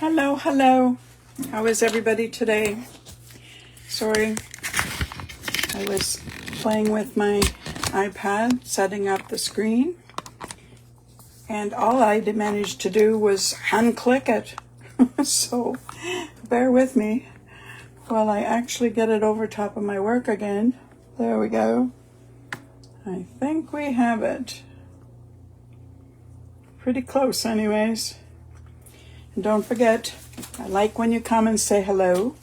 Hello, hello. How is everybody today? Sorry, I was playing with my iPad, setting up the screen, and all I managed to do was unclick it. So bear with me while I actually get it over top of my work again. There we go. I think we have it. Pretty close anyways. And don't forget, I like when you come and say hello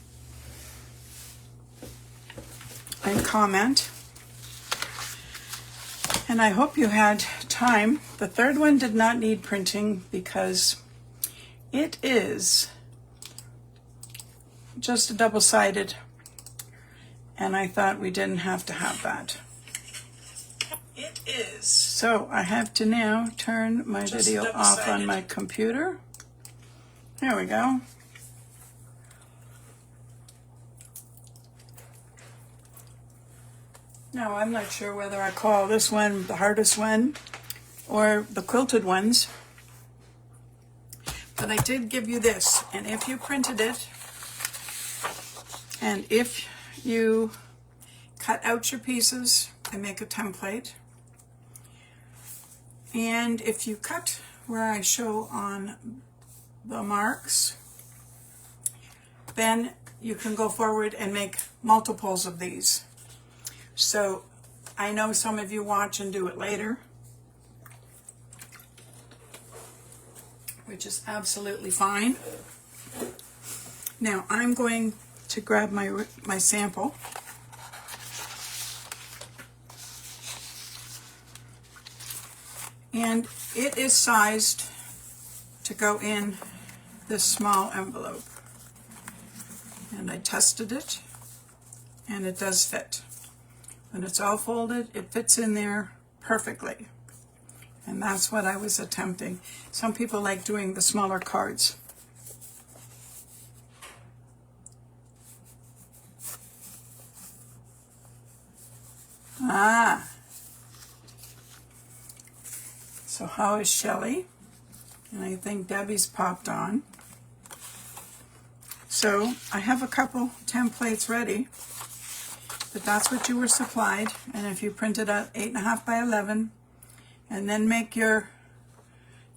and comment. And I hope you had time. The third one did not need printing because it is just a double-sided, and I thought we didn't have to have that. It is. So I have to now turn my video off on my computer. There we go. Now, I'm not sure whether I call this one the hardest one or the quilted ones, but I did give you this, and if you printed it, and if you cut out your pieces and make a template, and if you cut where I show on the marks, then you can go forward and make multiples of these. So I know some of you watch and do it later, which is absolutely fine. Now I'm going to grab my sample. And it is sized to go in this small envelope. And I tested it, and it does fit. When it's all folded, it fits in there perfectly. And that's what I was attempting. Some people like doing the smaller cards. So how is Shelley? And I think Debbie's popped on. So I have a couple templates ready, but that's what you were supplied. And if you print it at 8.5 by 11 and then make your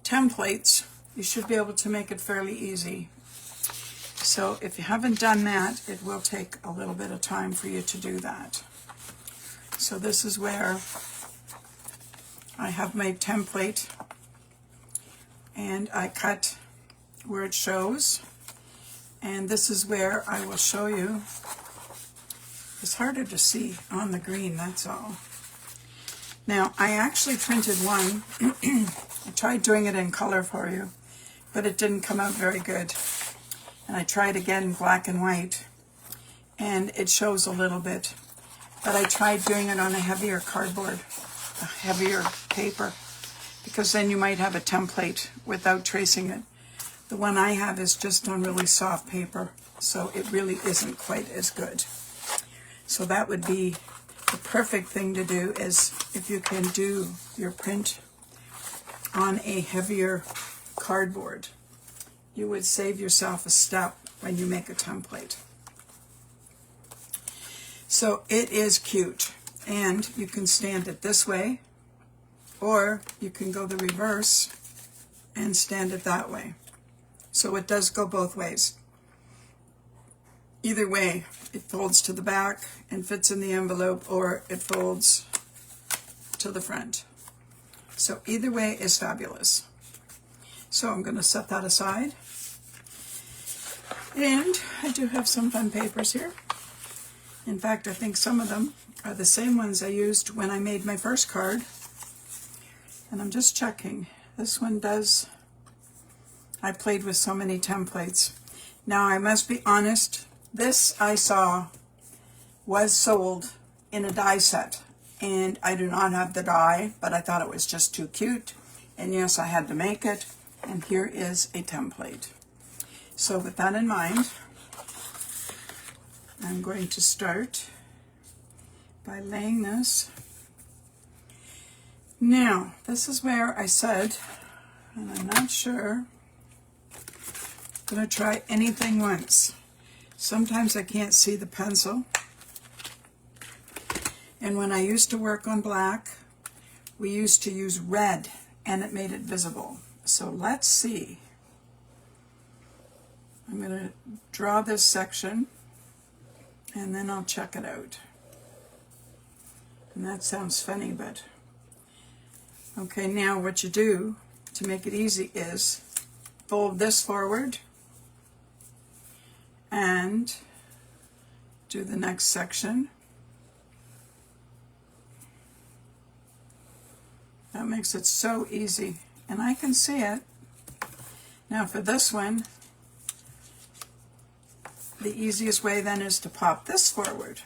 templates, you should be able to make it fairly easy. So if you haven't done that, it will take a little bit of time for you to do that. So this is where I have my template, and I cut where it shows, and this is where I will show you. It's harder to see on the green, that's all. Now I actually printed one. I tried doing it in color for you, but it didn't come out very good, and I tried again in black and white, and it shows a little bit, but I tried doing it on a heavier cardboard, a heavier paper, because then you might have a template without tracing it. The one I have is just on really soft paper, so it really isn't quite as good. So that would be the perfect thing to do, is if you can do your print on a heavier cardboard. You would save yourself a step when you make a template. So it is cute, and you can stand it this way, or you can go the reverse and stand it that way. So it does go both ways. Either way, it folds to the back and fits in the envelope, or it folds to the front. So either way is fabulous. So I'm going to set that aside. And I do have some fun papers here. In fact, I think some of them are the same ones I used when I made my first card. And I'm just checking. This one does. I played with so many templates. Now I must be honest, this I saw was sold in a die set, and I do not have the die, but I thought it was just too cute, and yes, I had to make it, and here is a template. So with that in mind, I'm going to start by laying this. Now, this is where I said, and I'm not sure I'm going to try anything once. Sometimes I can't see the pencil. And when I used to work on black, we used to use red and it made it visible. So let's see. I'm going to draw this section and then I'll check it out. And that sounds funny, but okay, now what you do to make it easy is fold this forward and do the next section. That makes it so easy, and I can see it. Now for this one, the easiest way then is to pop this forward.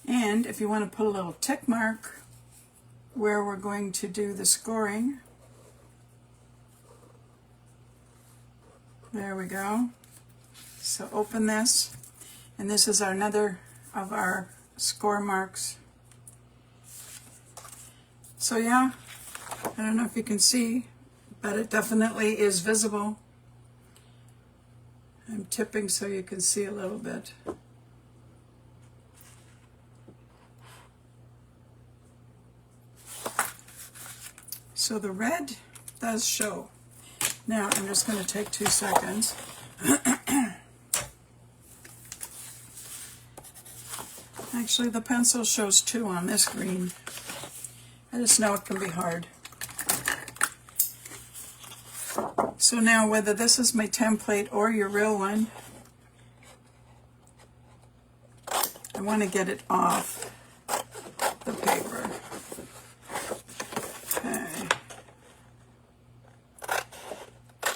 And if you want to put a little tick mark where we're going to do the scoring, there we go. So open this, and this is another of our score marks. So yeah, I don't know if you can see, but it definitely is visible. I'm tipping so you can see a little bit. So the red does show. Now I'm just going to take 2 seconds. Actually, the pencil shows 2 on this green. I just know it can be hard. So now whether this is my template or your real one, I want to get it off the paper. Okay.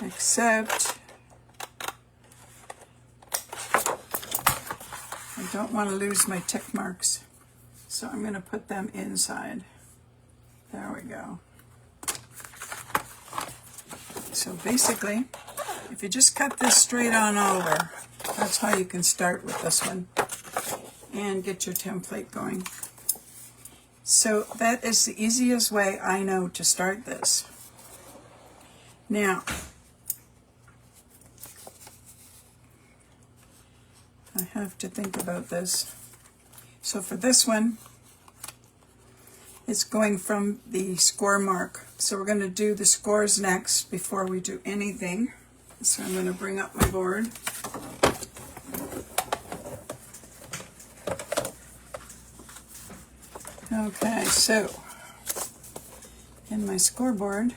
Except I don't want to lose my tick marks, so I'm going to put them inside. There we go. So basically, if you just cut this straight on over, that's how you can start with this one and get your template going. So that is the easiest way I know to start this. Now, I have to think about this. So for this one, it's going from the score mark. So we're going to do the scores next before we do anything. So I'm going to bring up my board. Okay, so in my scoreboard,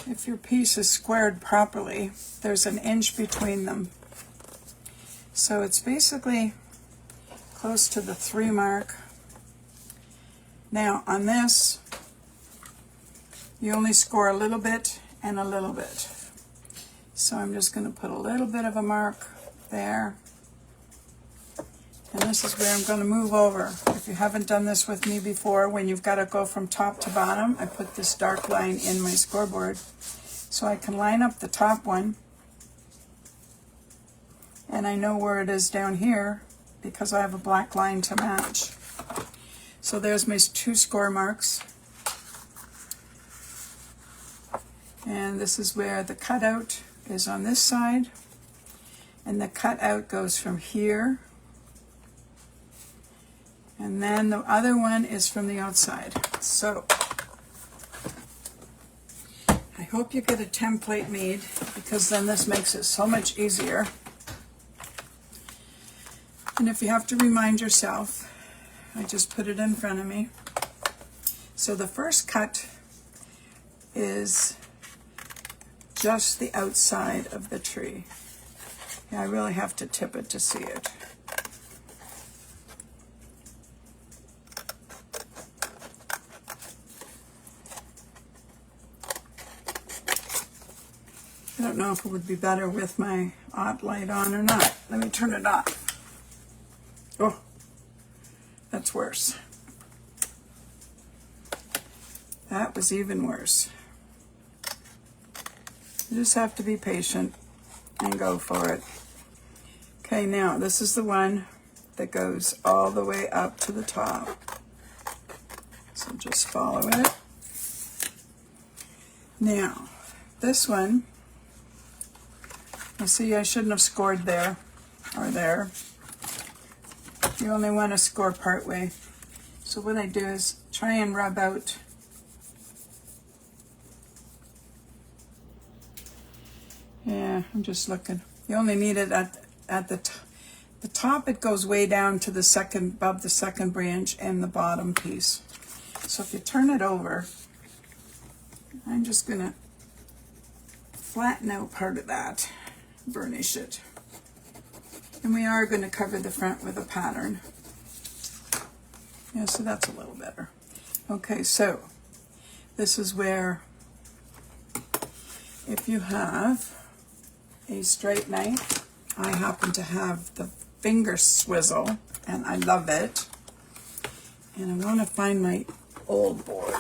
if your piece is squared properly, there's an inch between them. So it's basically close to the 3 mark. Now on this, you only score a little bit and a little bit. So I'm just going to put a little bit of a mark there. And this is where I'm going to move over. If you haven't done this with me before, when you've got to go from top to bottom, I put this dark line in my scoreboard. So I can line up the top one. And I know where it is down here because I have a black line to match. So there's my 2 score marks. And this is where the cutout is on this side. And the cutout goes from here. And then the other one is from the outside. So I hope you get a template made, because then this makes it so much easier. And if you have to remind yourself, I just put it in front of me. So the first cut is just the outside of the tree. Yeah, I really have to tip it to see it. I don't know if it would be better with my odd light on or not. Let me turn it on. Oh, that's worse. That was even worse. You just have to be patient and go for it. Okay, now this is the one that goes all the way up to the top. So just follow it. Now, this one, you see I shouldn't have scored there or there. You only want to score part way. So what I do is try and rub out yeah, I'm just looking. You only need it at the top. It goes way down to the second, above the second branch and the bottom piece. So if you turn it over, I'm just gonna flatten out part of that, burnish it. And we are going to cover the front with a pattern. Yeah, so that's a little better. Okay, so this is where, if you have a straight knife, I happen to have the finger swizzle, and I love it. And I want to find my old board.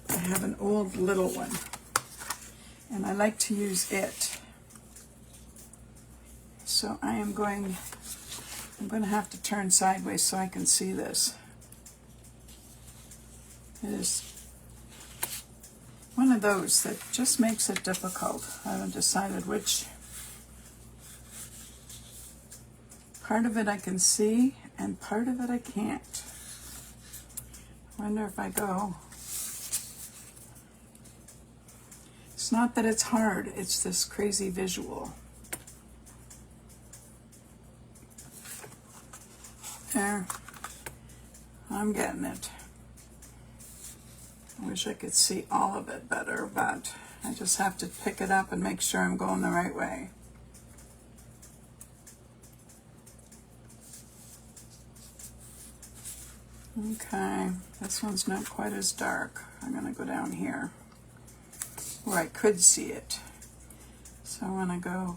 I have an old little one, and I like to use it. So I'm going to have to turn sideways so I can see this. It is one of those that just makes it difficult. I haven't decided which part of it I can see and part of it I can't. I wonder if I go. It's not that it's hard, it's this crazy visual. There, I'm getting it. I wish I could see all of it better, but I just have to pick it up and make sure I'm going the right way. Okay, this one's not quite as dark. I'm going to go down here where I could see it. So I want to go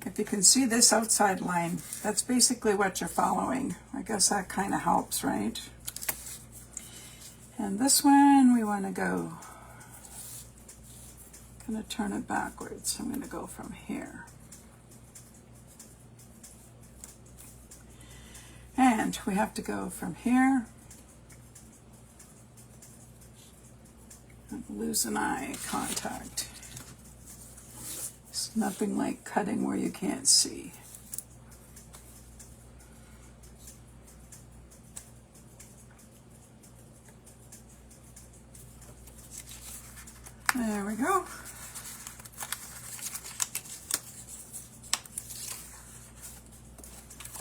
if you can see this outside line, that's basically what you're following. I guess that kind of helps, right? And this one we want to go, I'm going to turn it backwards. I'm going to go from here. And we have to go from here. Lose an eye contact. It's nothing like cutting where you can't see. There we go.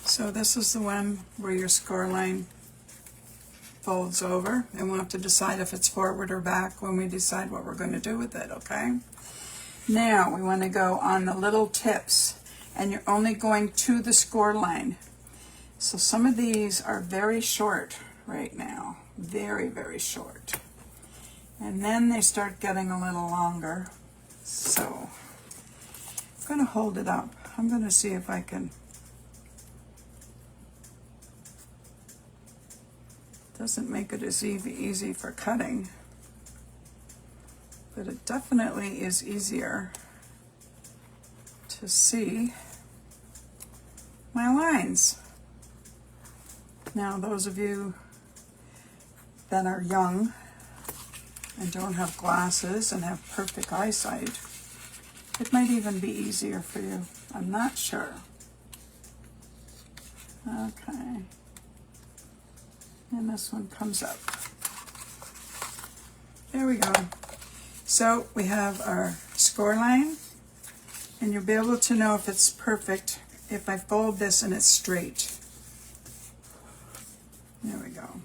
So this is the one where your score line folds over, and we'll have to decide if it's forward or back when we decide what we're going to do with it, okay? Now we want to go on the little tips, and you're only going to the score line. So some of these are very short right now, very, very short. And then they start getting a little longer. So I'm going to hold it up. I'm going to see if I can. Doesn't make it as easy for cutting, but it definitely is easier to see my lines. Now, those of you that are young and don't have glasses and have perfect eyesight, it might even be easier for you. I'm not sure. Okay. And this one comes up. There we go. So we have our score line, and you'll be able to know if it's perfect if I fold this and it's straight. There we go.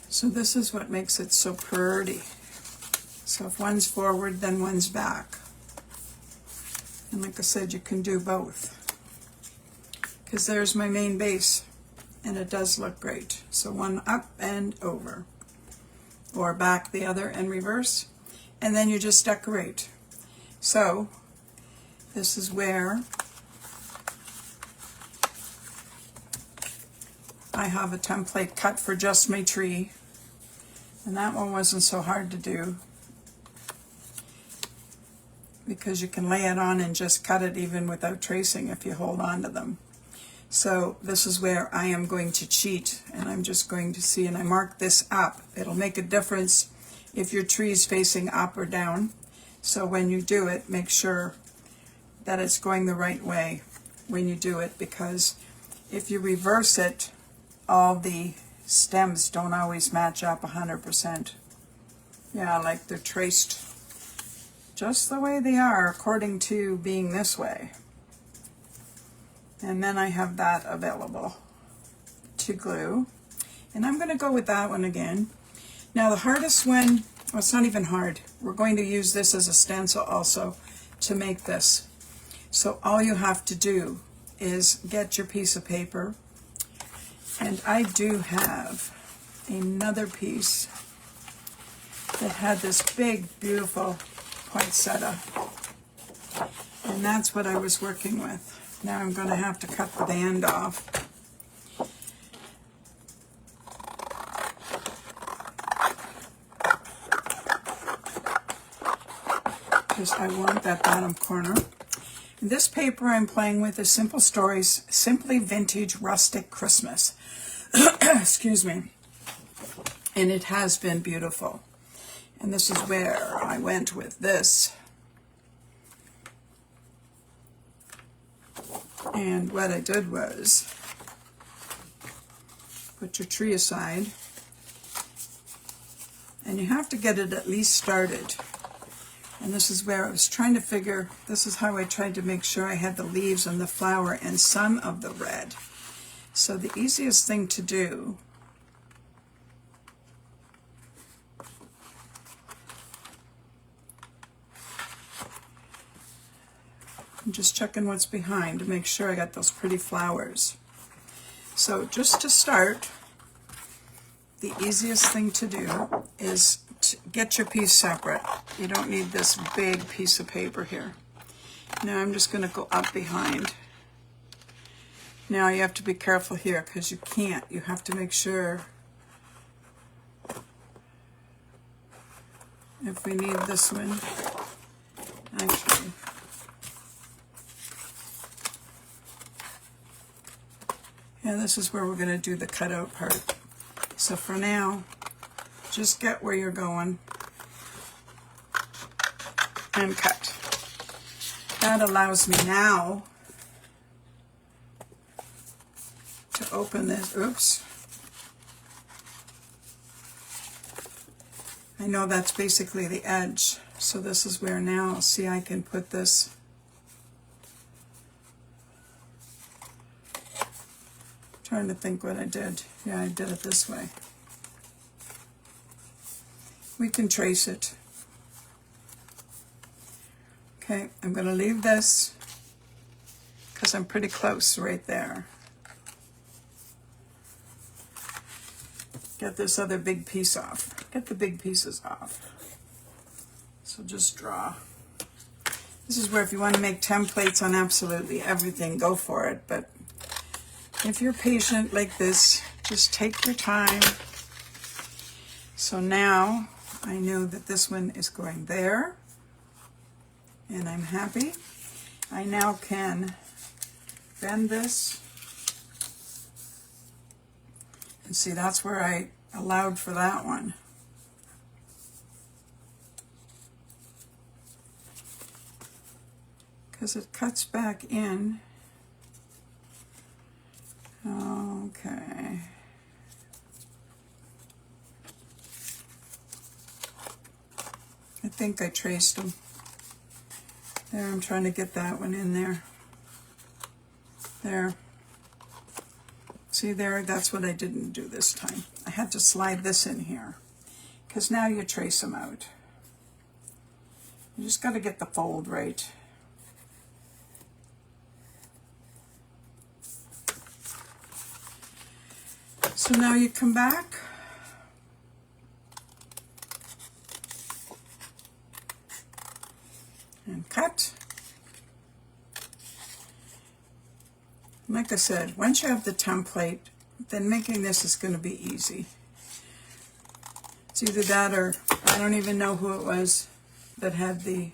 So this is what makes it so pretty. So if one's forward, then one's back. And like I said, you can do both. Because there's my main base, and it does look great. So one up and over, or back the other and reverse, and then you just decorate. So this is where I have a template cut for just my tree, and that one wasn't so hard to do. because you can lay it on and just cut it even without tracing if you hold on to them. So this is where I am going to cheat, and I'm just going to see, and I mark this up. It'll make a difference if your tree is facing up or down. So when you do it, make sure that it's going the right way when you do it, because if you reverse it, all the stems don't always match up 100%. Yeah, like they're traced just the way they are according to being this way. And then I have that available to glue. And I'm going to go with that one again. Now the hardest one, well, it's not even hard. We're going to use this as a stencil also to make this. So all you have to do is get your piece of paper. And I do have another piece that had this big, beautiful poinsettia. And that's what I was working with. Now I'm going to have to cut the band off. Because I want that bottom corner. And this paper I'm playing with is Simple Stories, Simply Vintage Rustic Christmas. Excuse me. And it has been beautiful. And this is where I went with this. And what I did was put your tree aside, and you have to get it at least started. And this is where I was trying to figure, this is how I tried to make sure I had the leaves and the flower and some of the red. So the easiest thing to do I'm just checking what's behind to make sure I got those pretty flowers. So just to start, the easiest thing to do is to get your piece separate. You don't need this big piece of paper here. Now I'm just going to go up behind. Now you have to be careful here because you can't. You have to make sure. If we need this one, actually. And this is where we're going to do the cutout part. So for now, just get where you're going and cut. That allows me now to open this. Oops. I know that's basically the edge. So this is where now, see, I can put this. Trying to think what I did. Yeah, I did it this way. We can trace it. Okay, I'm going to leave this because I'm pretty close right there. Get this other big piece off. Get the big pieces off. So just draw. This is where if you want to make templates on absolutely everything, go for it. But if you're patient like this, just take your time. So now I know that this one is going there, and I'm happy. I now can bend this. And see, that's where I allowed for that one. Because it cuts back in. Okay. I think I traced them. There, I'm trying to get that one in there. There. See there, that's what I didn't do this time. I had to slide this in here. Because now you trace them out. You just got to get the fold right. So now you come back. And cut. Like I said, once you have the template, then making this is going to be easy. It's either that or I don't even know who it was that had the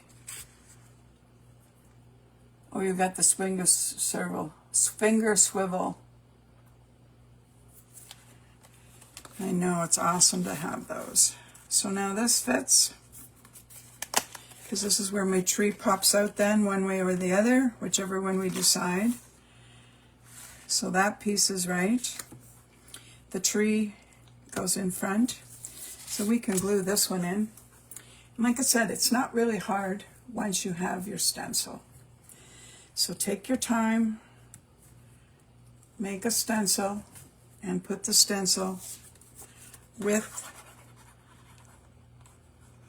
Oh, you got the finger swivel. I know, it's awesome to have those. So now this fits, because this is where my tree pops out then, one way or the other, whichever one we decide. So that piece is right. The tree goes in front. So we can glue this one in. And like I said, it's not really hard once you have your stencil. So take your time, make a stencil, and put the stencil with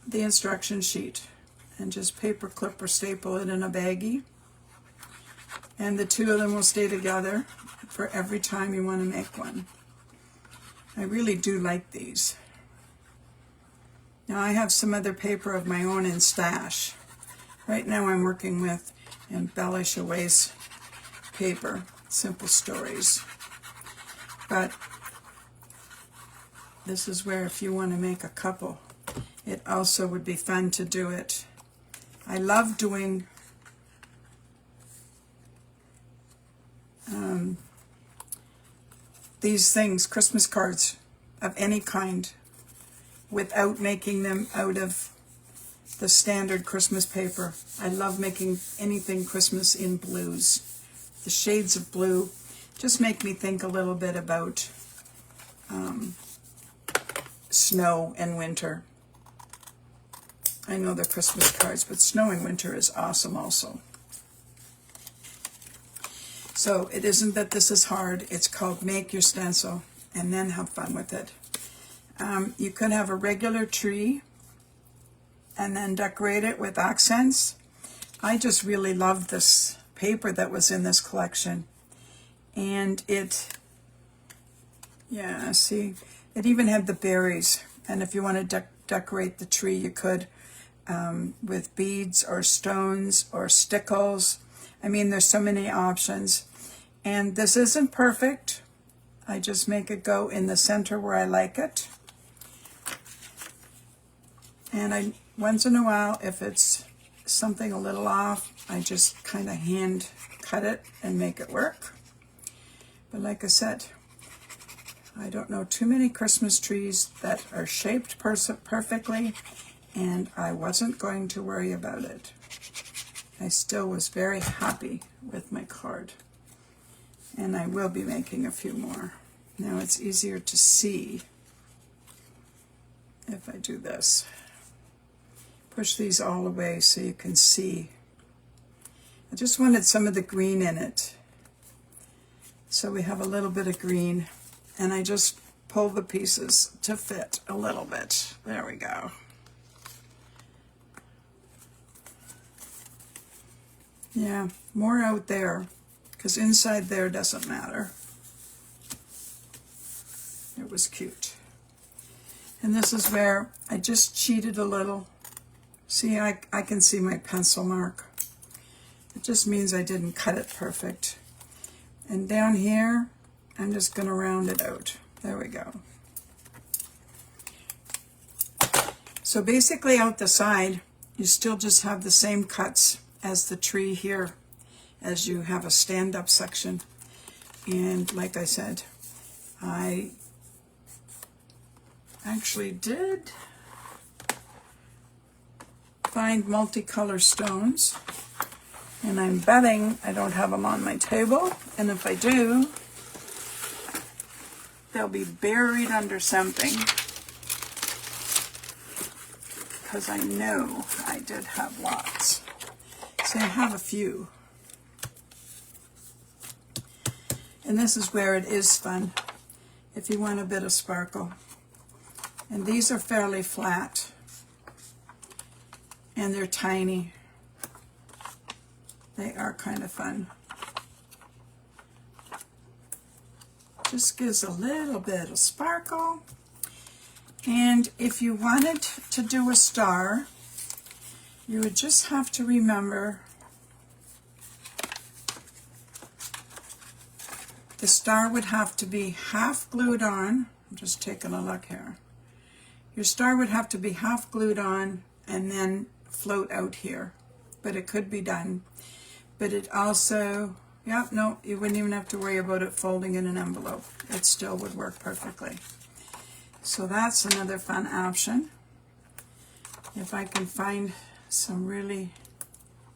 the instruction sheet, and just paper clip or staple it in a baggie, and the two of them will stay together for every time you want to make one. I really do like these. Now I have some other paper of my own in stash. Right now I'm working with Embellish Away's paper, Simple Stories. But this is where if you want to make a couple, it also would be fun to do it. I love doing these things, Christmas cards of any kind, without making them out of the standard Christmas paper. I love making anything Christmas in blues. The shades of blue just make me think a little bit about snow and winter. I know they're Christmas cards, but snow and winter is awesome also. So it isn't that this is hard. It's called Make Your Stencil, and then have fun with it. You could have a regular tree and then decorate it with accents. I just really love this paper that was in this collection. And it, yeah, see, it even had the berries. And if you want to decorate the tree, you could with beads or stones or stickles. I mean, there's so many options. And this isn't perfect. I just make it go in the center where I like it. And I, once in a while, if it's something a little off, I just kind of hand cut it and make it work. But like I said, I don't know too many Christmas trees that are shaped perfectly, and I wasn't going to worry about it. I still was very happy with my card. And I will be making a few more. Now it's easier to see if I do this. Push these all away so you can see. I just wanted some of the green in it. So we have a little bit of green, and I just pull the pieces to fit a little bit. There we go. Yeah, more out there, because inside there doesn't matter. It was cute. And this is where I just cheated a little. See, I can see my pencil mark. It just means I didn't cut it perfect. And down here, I'm just going to round it out. There we go. So basically out the side, you still just have the same cuts as the tree here, as you have a stand-up section. And like I said, I actually did find multicolor stones, and I'm betting I don't have them on my table, and if I do, they'll be buried under something, because I know I did have lots. So I have a few. And this is where it is fun, if you want a bit of sparkle. And these are fairly flat. And they're tiny. They are kind of fun. Just gives a little bit of sparkle. And if you wanted to do a star, you would just have to remember the star would have to be half glued on. I'm just taking a look here. Your star would have to be half glued on and then float out here, but it could be done. but it also, yeah, no, you wouldn't even have to worry about it folding in an envelope. It still would work perfectly. So that's another fun option. If I can find some really,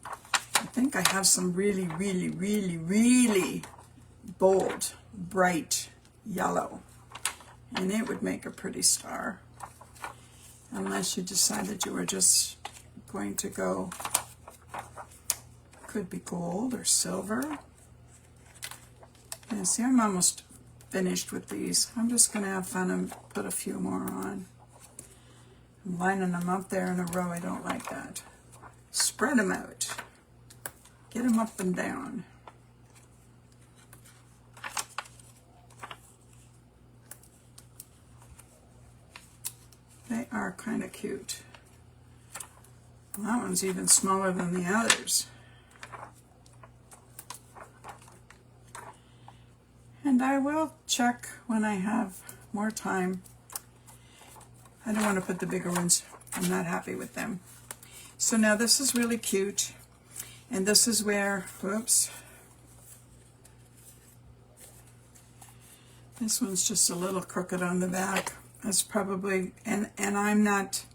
I think I have some really, really, really, really bold, bright yellow. And it would make a pretty star. Unless you decided you were just going to go, could be gold or silver. And see, I'm almost finished with these. I'm just going to have fun and put a few more on. I'm lining them up there in a row. I don't like that. Spread them out. Get them up and down. They are kind of cute. Well, that one's even smaller than the others. And I will check when I have more time. I don't want to put the bigger ones. I'm not happy with them. So now this is really cute. And this is where, whoops. This one's just a little crooked on the back. That's probably, and I'm not,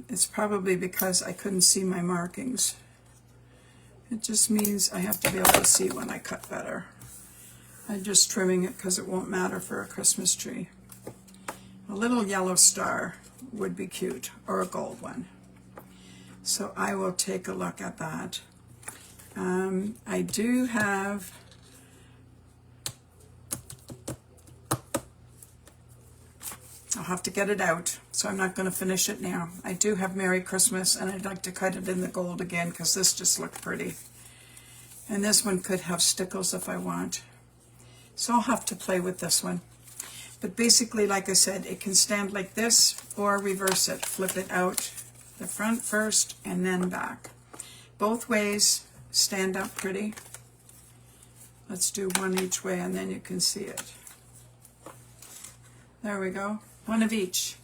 it's probably because I couldn't see my markings. It just means I have to be able to see when I cut better. I'm just trimming it because it won't matter for a Christmas tree. A little yellow star would be cute, or a gold one. So I will take a look at that. I do have, I'll have to get it out, so I'm not going to finish it now. I do have Merry Christmas, and I'd like to cut it in the gold again because this just looked pretty. And this one could have stickles if I want. So I'll have to play with this one. But basically, like I said, it can stand like this or reverse it. Flip it out the front first and then back. Both ways stand up pretty. Let's do one each way and then you can see it. There we go. One of each.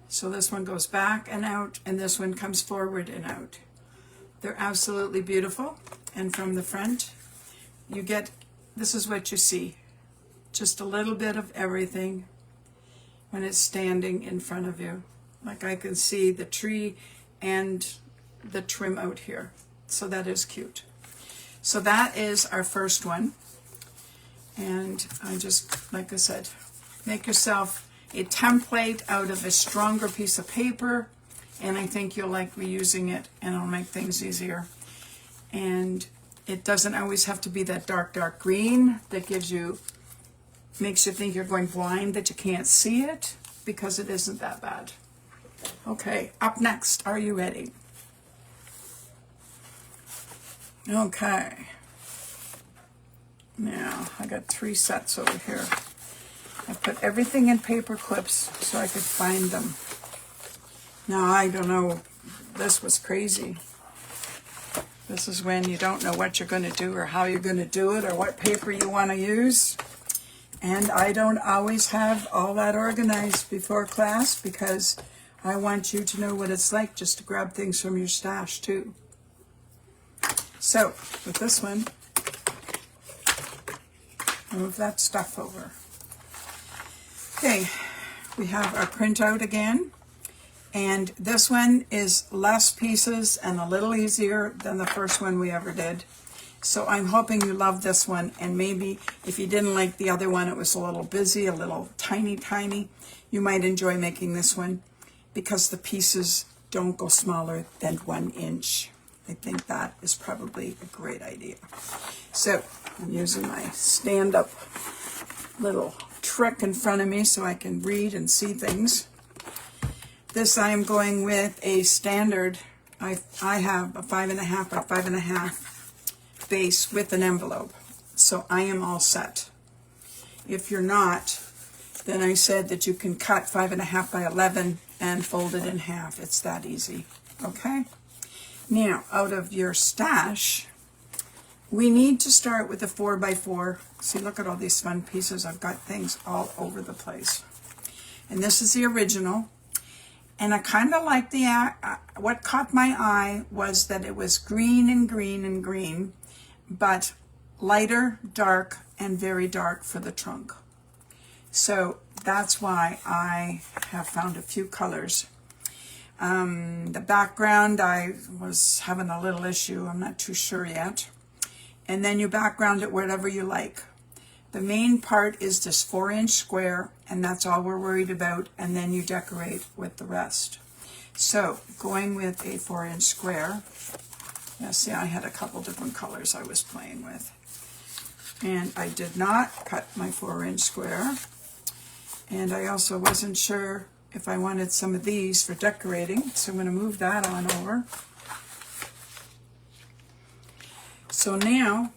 So this one goes back and out, and this one comes forward and out. They're absolutely beautiful. And from the front, you get, this is what you see. Just a little bit of everything when it's standing in front of you. Like I can see the tree and the trim out here. So that is cute. So that is our first one. And I just, like I said, make yourself a template out of a stronger piece of paper, and I think you'll like reusing it, and it'll make things easier. And it doesn't always have to be that dark green that makes you think you're going blind, that you can't see it, because it isn't that bad. Okay, up next, are you ready? Okay. Now, I got 3 sets over here. I put everything in paper clips so I could find them. Now, I don't know, this was crazy. This is when you don't know what you're going to do or how you're going to do it or what paper you want to use. And I don't always have all that organized before class because I want you to know what it's like just to grab things from your stash too. So, with this one, move that stuff over. Okay, we have our printout again, and this one is less pieces and a little easier than the first one we ever did. So I'm hoping you love this one, and maybe if you didn't like the other one, it was a little busy, a little tiny, you might enjoy making this one because the pieces don't go smaller than 1 inch. I think that is probably a great idea. So I'm using my stand-up little trick in front of me so I can read and see things. This I am going with a standard, I have a 5.5 by 5.5 base with an envelope. So I am all set. If you're not, then I said that you can cut 5.5 by 11 and fold it in half. It's that easy. Okay? Now, out of your stash, we need to start with a 4x4. See, look at all these fun pieces. I've got things all over the place. And this is the original. And I kind of like what caught my eye was that it was green and green and green, but lighter, dark, and very dark for the trunk. So that's why I have found a few colors. The background, I was having a little issue. I'm not too sure yet. And then you background it whatever you like. The main part is this 4-inch square, and that's all we're worried about, and then you decorate with the rest. So going with a 4-inch square, yeah, see, I had a couple different colors I was playing with. And I did not cut my 4-inch square, and I also wasn't sure if I wanted some of these for decorating, so I'm going to move that on over. So now,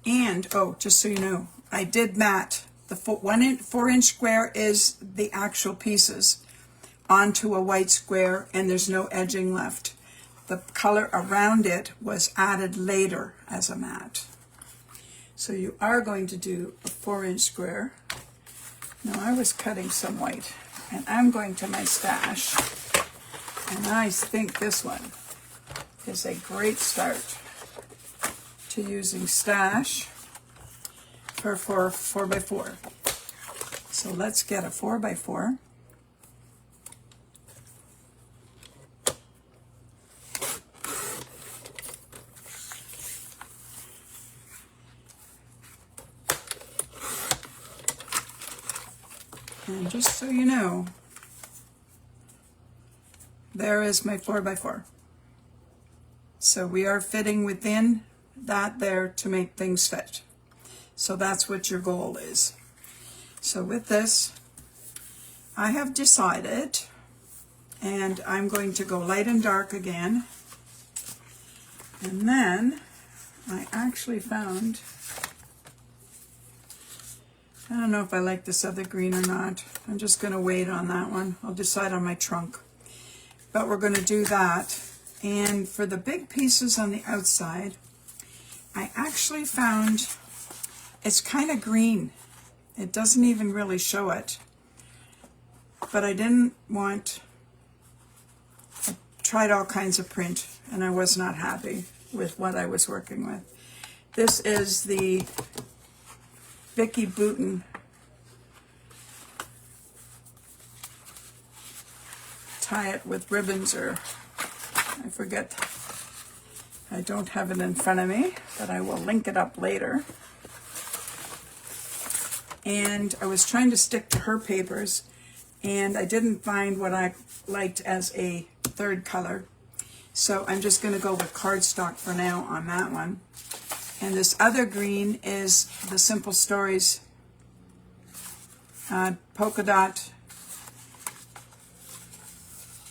and oh, just so you know, I did mat. The 4-inch square is the actual pieces onto a white square, and there's no edging left. The color around it was added later as a mat. So you are going to do a 4-inch square. Now I was cutting some white, and I'm going to my stash, and I think this one is a great start to using stash for 4x4. So let's get a 4x4. And just so you know, there is my 4x4. So we are fitting within that there to make things fit. So that's what your goal is. So with this, I have decided, and I'm going to go light and dark again. And then I actually found, I don't know if I like this other green or not. I'm just going to wait on that one. I'll decide on my trunk. But we're going to do that. And for the big pieces on the outside, I actually found it's kind of green. It doesn't even really show it. But I didn't want, I tried all kinds of print, and I was not happy with what I was working with. This is the Vicky Bouton tie it with ribbons, or I forget. I don't have it in front of me, but I will link it up later. And I was trying to stick to her papers, and I didn't find what I liked as a third color. So I'm just going to go with cardstock for now on that one. And this other green is the Simple Stories polka dot.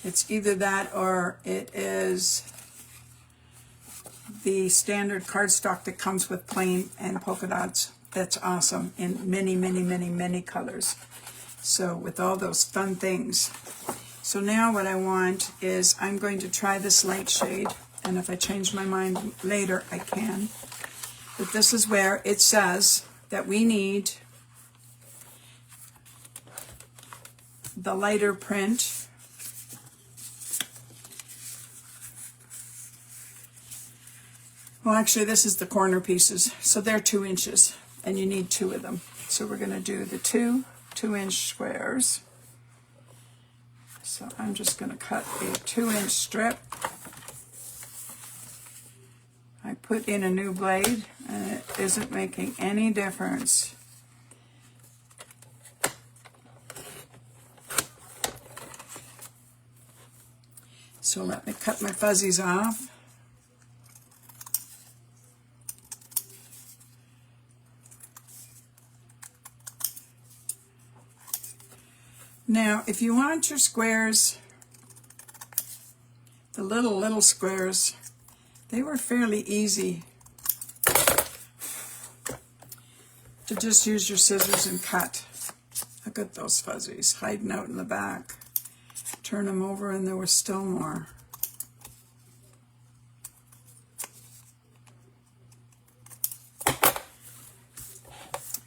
It's either that or it is the standard cardstock that comes with plain and polka dots. That's awesome in many, many, many, many colors. So with all those fun things. So now what I want is I'm going to try this light shade, and if I change my mind later, I can. But this is where it says that we need the lighter print. Well, actually, this is the corner pieces, so they're 2 inches, and you need 2 of them. So we're going to do the 2-inch squares. So I'm just going to cut a 2-inch strip. I put in a new blade, and it isn't making any difference. So let me cut my fuzzies off. Now, if you want your squares, the little squares, they were fairly easy to just use your scissors and cut. Look at those fuzzies hiding out in the back. Turn them over and there was still more.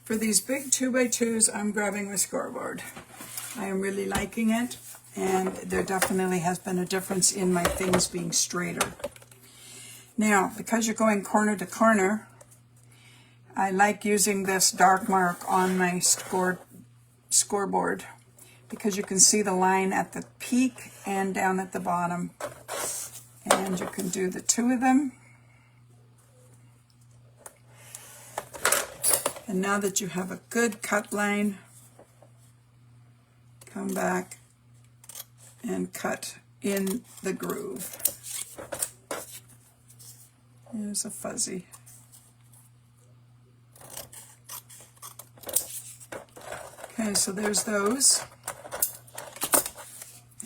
For these big 2x2s, I'm grabbing my scoreboard. I am really liking it. and there definitely has been a difference in my things being straighter. Now, because you're going corner to corner, I like using this dark mark on my scoreboard because you can see the line at the peak and down at the bottom. And you can do the two of them. And now that you have a good cut line, come back and cut in the groove. There's a fuzzy. Okay, so there's those.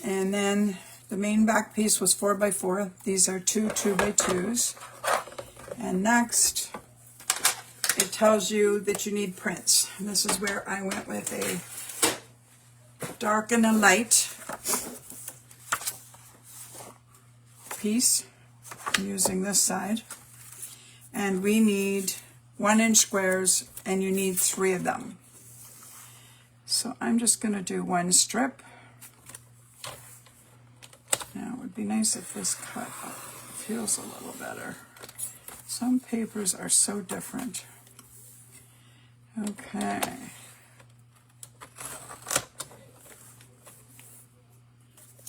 And then the main back piece was 4x4. These are two 2x2s. And next, it tells you that you need prints. And this is where I went with a dark and a light piece. I'm using this side. And we need 1-inch squares, and you need 3 of them. So I'm just going to do 1 strip. Now it would be nice if this cut feels a little better. Some papers are so different. Okay.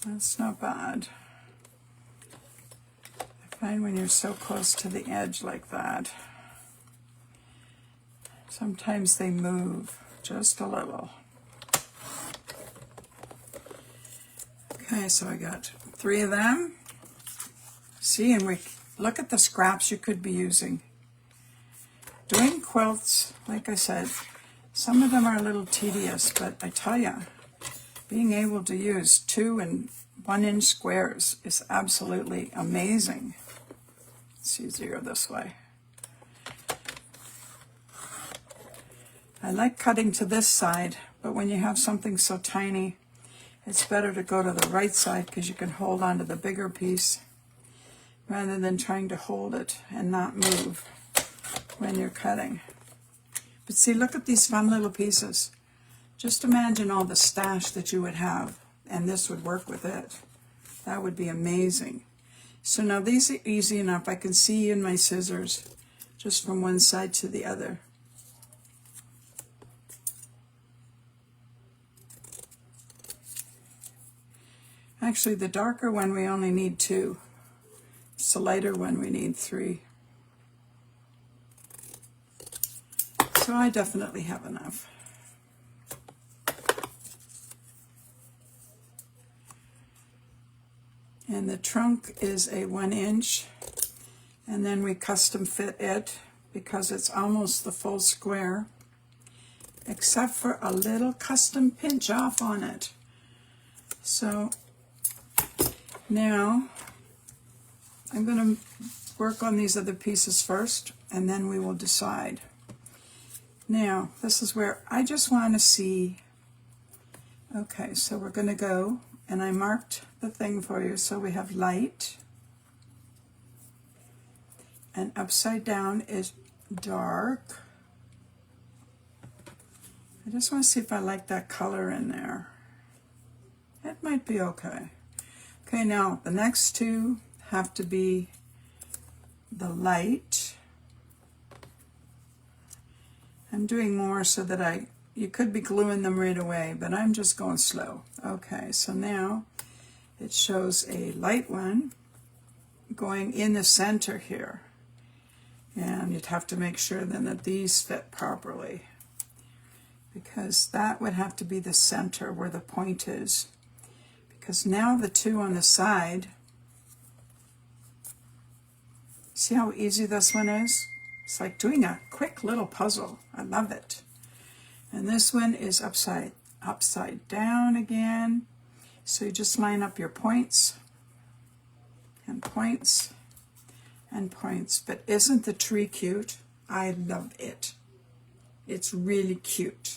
That's not bad. I find when you're so close to the edge like that, sometimes they move just a little. Okay, so I got 3 of them. See, and we look at the scraps you could be using. Doing quilts, like I said, some of them are a little tedious, but I tell you, being able to use 2 and 1-inch squares is absolutely amazing. It's easier this way. I like cutting to this side, but when you have something so tiny, it's better to go to the right side because you can hold on to the bigger piece rather than trying to hold it and not move when you're cutting. But see, look at these fun little pieces. Just imagine all the stash that you would have, and this would work with it. That would be amazing. So now these are easy enough. I can see in my scissors just from one side to the other. Actually, the darker one we only need 2. It's the lighter one we need 3. So I definitely have enough. And the trunk is a 1-inch, and then we custom fit it because it's almost the full square, except for a little custom pinch off on it. So now I'm going to work on these other pieces first, and then we will decide. Now, this is where I just want to see. Okay, so we're going to go, and I marked the thing for you. So we have light, and upside down is dark. I just want to see if I like that color in there. It might be okay. Okay, now the next 2 have to be the light. I'm doing more so that you could be gluing them right away, but I'm just going slow. Okay, so now it shows a light one going in the center here. And you'd have to make sure then that these fit properly, because that would have to be the center where the point is. Because now the 2 on the side, see how easy this one is? It's like doing a quick little puzzle. I love it. And this one is upside down again. So you just line up your points and points and points. But isn't the tree cute? I love it. It's really cute.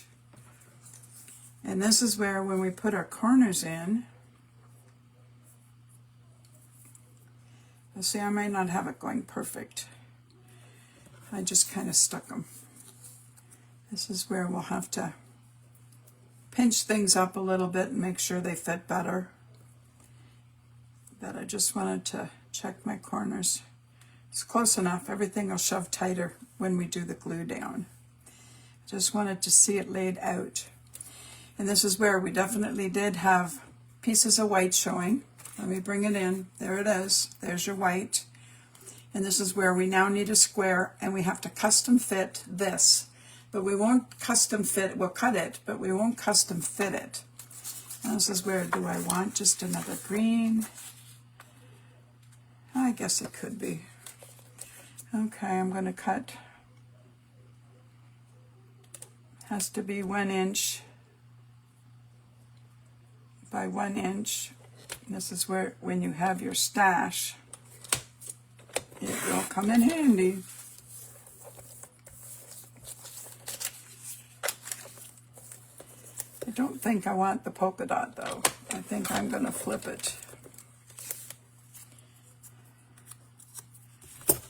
And this is where when we put our corners in, see, I might not have it going perfect. I just kind of stuck them. This is where we'll have to pinch things up a little bit and make sure they fit better. But I just wanted to check my corners. It's close enough. Everything will shove tighter when we do the glue down. Just wanted to see it laid out. And this is where we definitely did have pieces of white showing. Let me bring it in. There it is. There's your white. And this is where we now need a square, and we have to custom fit this. But we won't custom fit, we'll cut it, but we won't custom fit it. And this is where, do I want just another green? I guess it could be. Okay, I'm going to cut. Has to be 1 inch by 1 inch. This is where, when you have your stash, it will come in handy. I don't think I want the polka dot though. I think I'm going to flip it.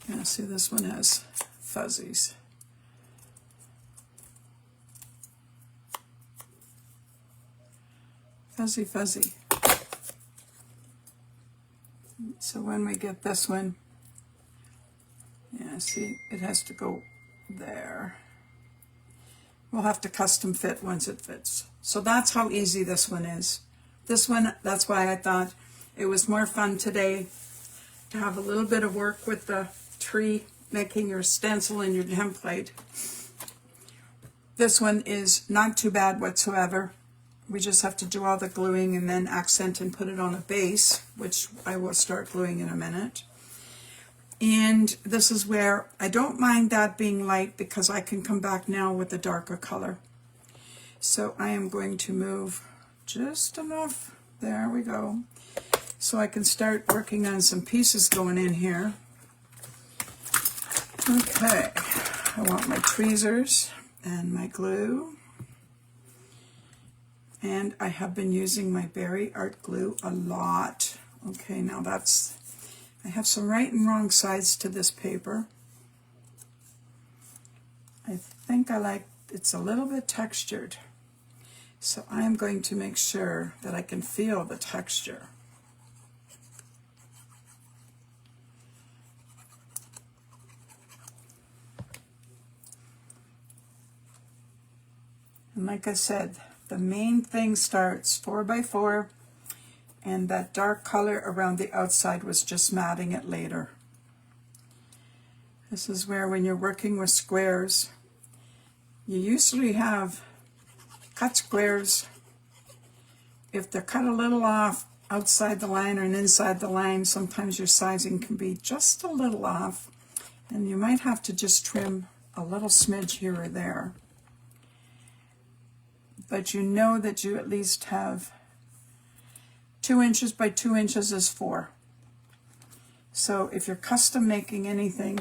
Yeah, see, this one has fuzzies. Fuzzy, fuzzy. So when we get this one, yeah, see, it has to go there. We'll have to custom fit once it fits. So that's how easy this one is. This one, that's why I thought it was more fun today to have a little bit of work with the tree, making your stencil and your template. This one is not too bad whatsoever. We just have to do all the gluing and then accent and put it on a base, which I will start gluing in a minute. And this is where I don't mind that being light because I can come back now with a darker color. So I am going to move just enough. There we go. So I can start working on some pieces going in here. Okay, I want my tweezers and my glue. And I have been using my Berry Art glue a lot. Okay, now that's, I have some right and wrong sides to this paper. I think I like, it's a little bit textured. So I'm going to make sure that I can feel the texture. And like I said, the main thing starts 4x4, and that dark color around the outside was just matting it later. This is where, when you're working with squares, you usually have cut squares. If they're cut a little off outside the line or inside the line, sometimes your sizing can be just a little off, and you might have to just trim a little smidge here or there. But you know that you at least have 2 inches by 2 inches is 4. So if you're custom making anything,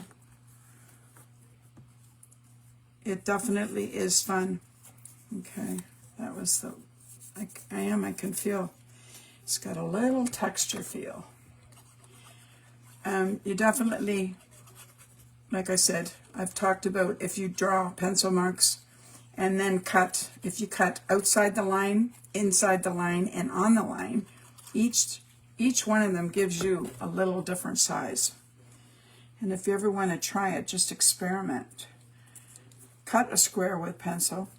it definitely is fun. Okay, that was the, I can feel, it's got a little texture feel. You definitely, like I said, I've talked about if you draw pencil marks and then cut, if you cut outside the line, inside the line, and on the line, each one of them gives you a little different size. And if you ever want to try it, just experiment. Cut a square with pencil,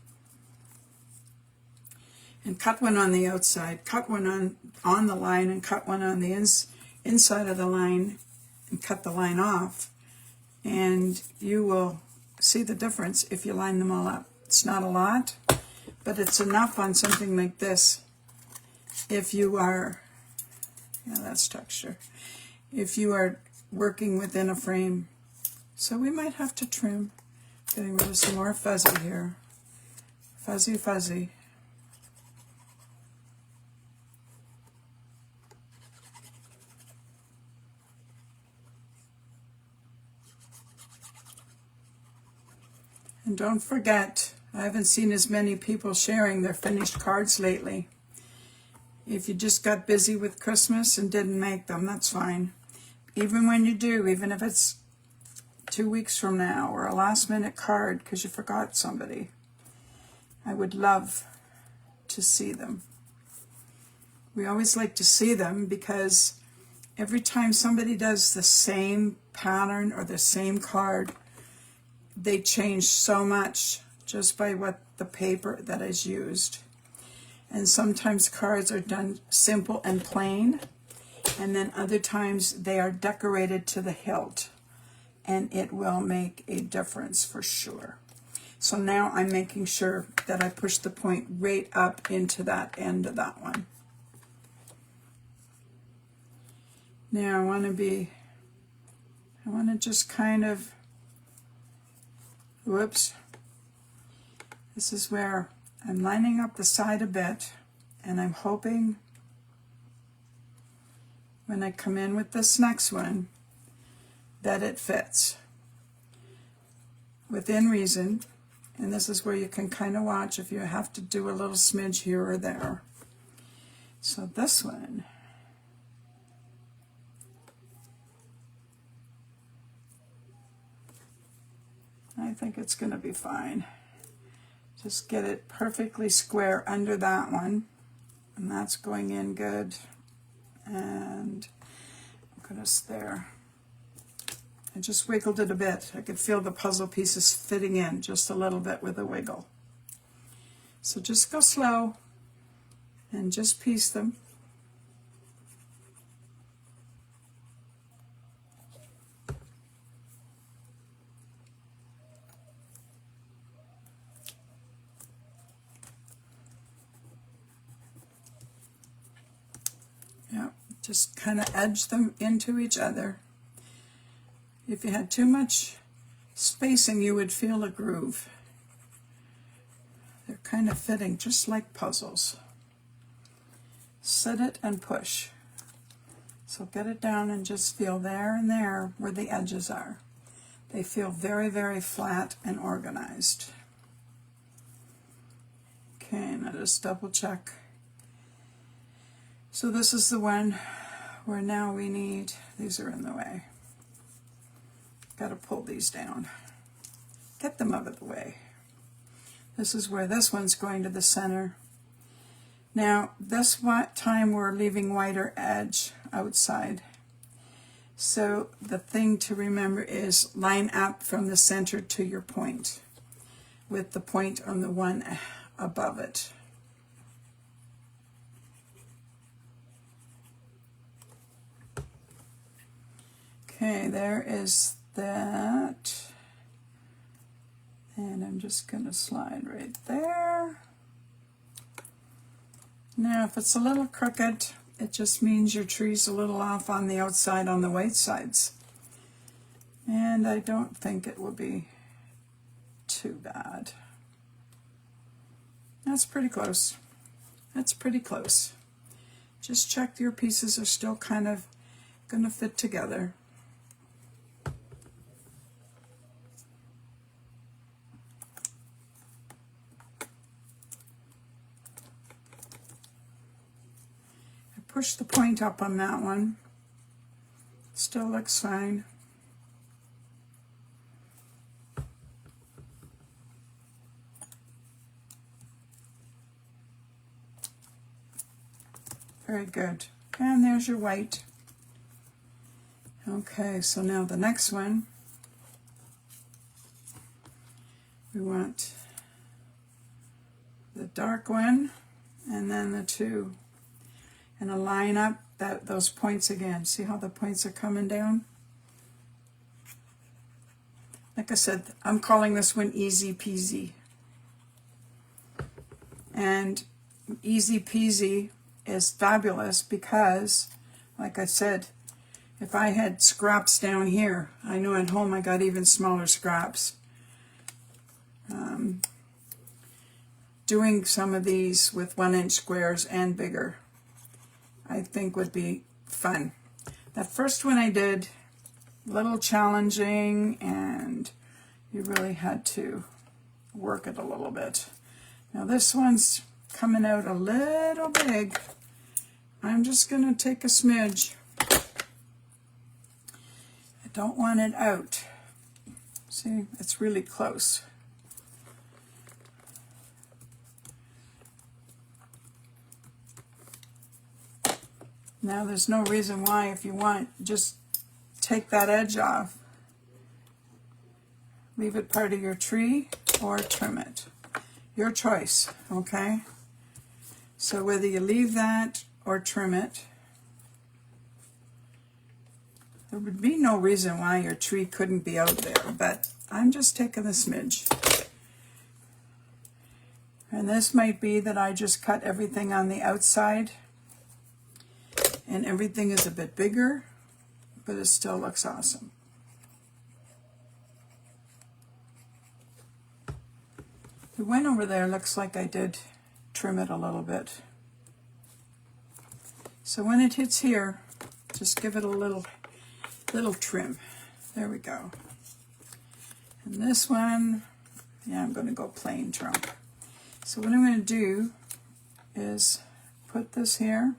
and cut one on the outside, cut one on the line, and cut one on the inside of the line, and cut the line off, and you will see the difference if you line them all up. It's not a lot, but it's enough on something like this. If you are, yeah, that's texture. If you are working within a frame. So we might have to trim. Getting rid of some more fuzzy here. Fuzzy, fuzzy. And don't forget, I haven't seen as many people sharing their finished cards lately. If you just got busy with Christmas and didn't make them, that's fine. Even when you do, even if it's 2 weeks from now or a last minute card because you forgot somebody, I would love to see them. We always like to see them because every time somebody does the same pattern or the same card, they change so much just by what the paper that is used. And sometimes cards are done simple and plain, and then other times they are decorated to the hilt, and it will make a difference for sure. So now I'm making sure that I push the point right up into that end of that one. Now I want to just kind of, whoops, this is where I'm lining up the side a bit, and I'm hoping when I come in with this next one that it fits within reason. And this is where you can kind of watch if you have to do a little smidge here or there. So this one, I think it's going to be fine. Just get it perfectly square under that one, and that's going in good. And I'm going to there. I just wiggled it a bit. I could feel the puzzle pieces fitting in just a little bit with a wiggle. So just go slow and just piece them. Yeah, just kind of edge them into each other. If you had too much spacing, you would feel a groove. They're kind of fitting just like puzzles. Set it and push. So get it down and just feel there and there where the edges are. They feel very, very flat and organized. Okay, now just double check. So this is the one where now we need, these are in the way. Got to pull these down. Get them out of the way. This is where this one's going to the center. Now, this time we're leaving wider edge outside. So the thing to remember is line up from the center to your point, with the point on the one above it. Okay, there is that. And I'm just going to slide right there. Now, if it's a little crooked, it just means your tree's a little off on the outside on the white sides. And I don't think it will be too bad. That's pretty close. That's pretty close. Just check your pieces are still kind of going to fit together. Push the point up on that one. Still looks fine. Very good. And there's your white. Okay, so now the next one, we want the dark one and then the two. And align up those points again. See how the points are coming down? Like I said, I'm calling this one easy peasy. And easy peasy is fabulous because, like I said, if I had scraps down here, I know at home I got even smaller scraps. Doing some of these with 1-inch squares and bigger, I think would be fun. That first one I did, a little challenging, and you really had to work it a little bit. Now this one's coming out a little big. I'm just going to take a smidge. I don't want it out. See, it's really close. Now there's no reason why, if you want, just take that edge off. Leave it part of your tree or trim it. Your choice, okay? So whether you leave that or trim it, there would be no reason why your tree couldn't be out there, but I'm just taking a smidge. And this might be that I just cut everything on the outside and everything is a bit bigger, but it still looks awesome. The one over there looks like I did trim it a little bit. So when it hits here, just give it a little trim. There we go. And this one, yeah, I'm going to go plain trunk. So what I'm going to do is put this here,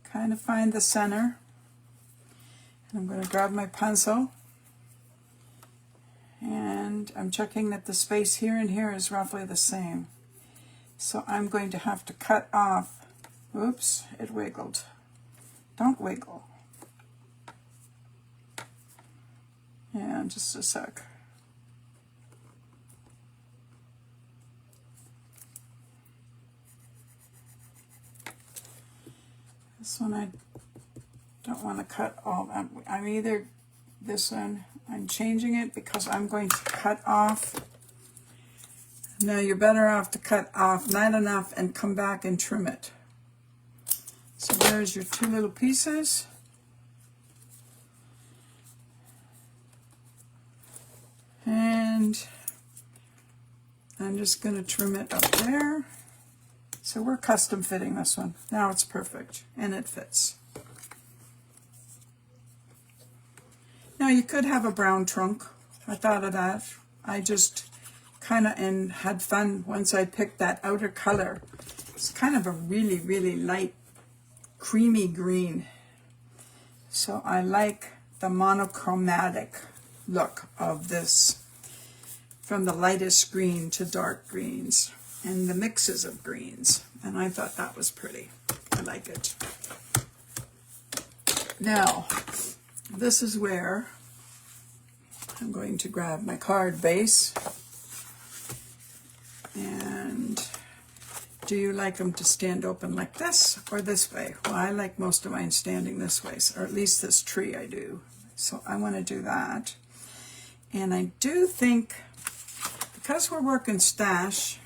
kind of find the center, and I'm going to grab my pencil, and I'm checking that the space here and here is roughly the same. So I'm going to have to cut off, oops, it wiggled. Don't wiggle. Yeah, just a sec. This one I don't want to cut all that. I'm either this one, I'm changing it because I'm going to cut off. Now you're better off to cut off not enough and come back and trim it. So there's your two little pieces. And I'm just going to trim it up there. So we're custom fitting this one. Now it's perfect and it fits. Now you could have a brown trunk. I thought of that. I just kind of had fun once I picked that outer color. It's kind of a really, really light creamy green. So I like the monochromatic look of this, from the lightest green to dark greens and the mixes of greens, and I thought that was pretty. I like it. Now this is where I'm going to grab my card base. And do you like them to stand open like this or this way? Well, I like most of mine standing this way, or at least this tree I do. So I want to do that. And I do think, because we're working stash,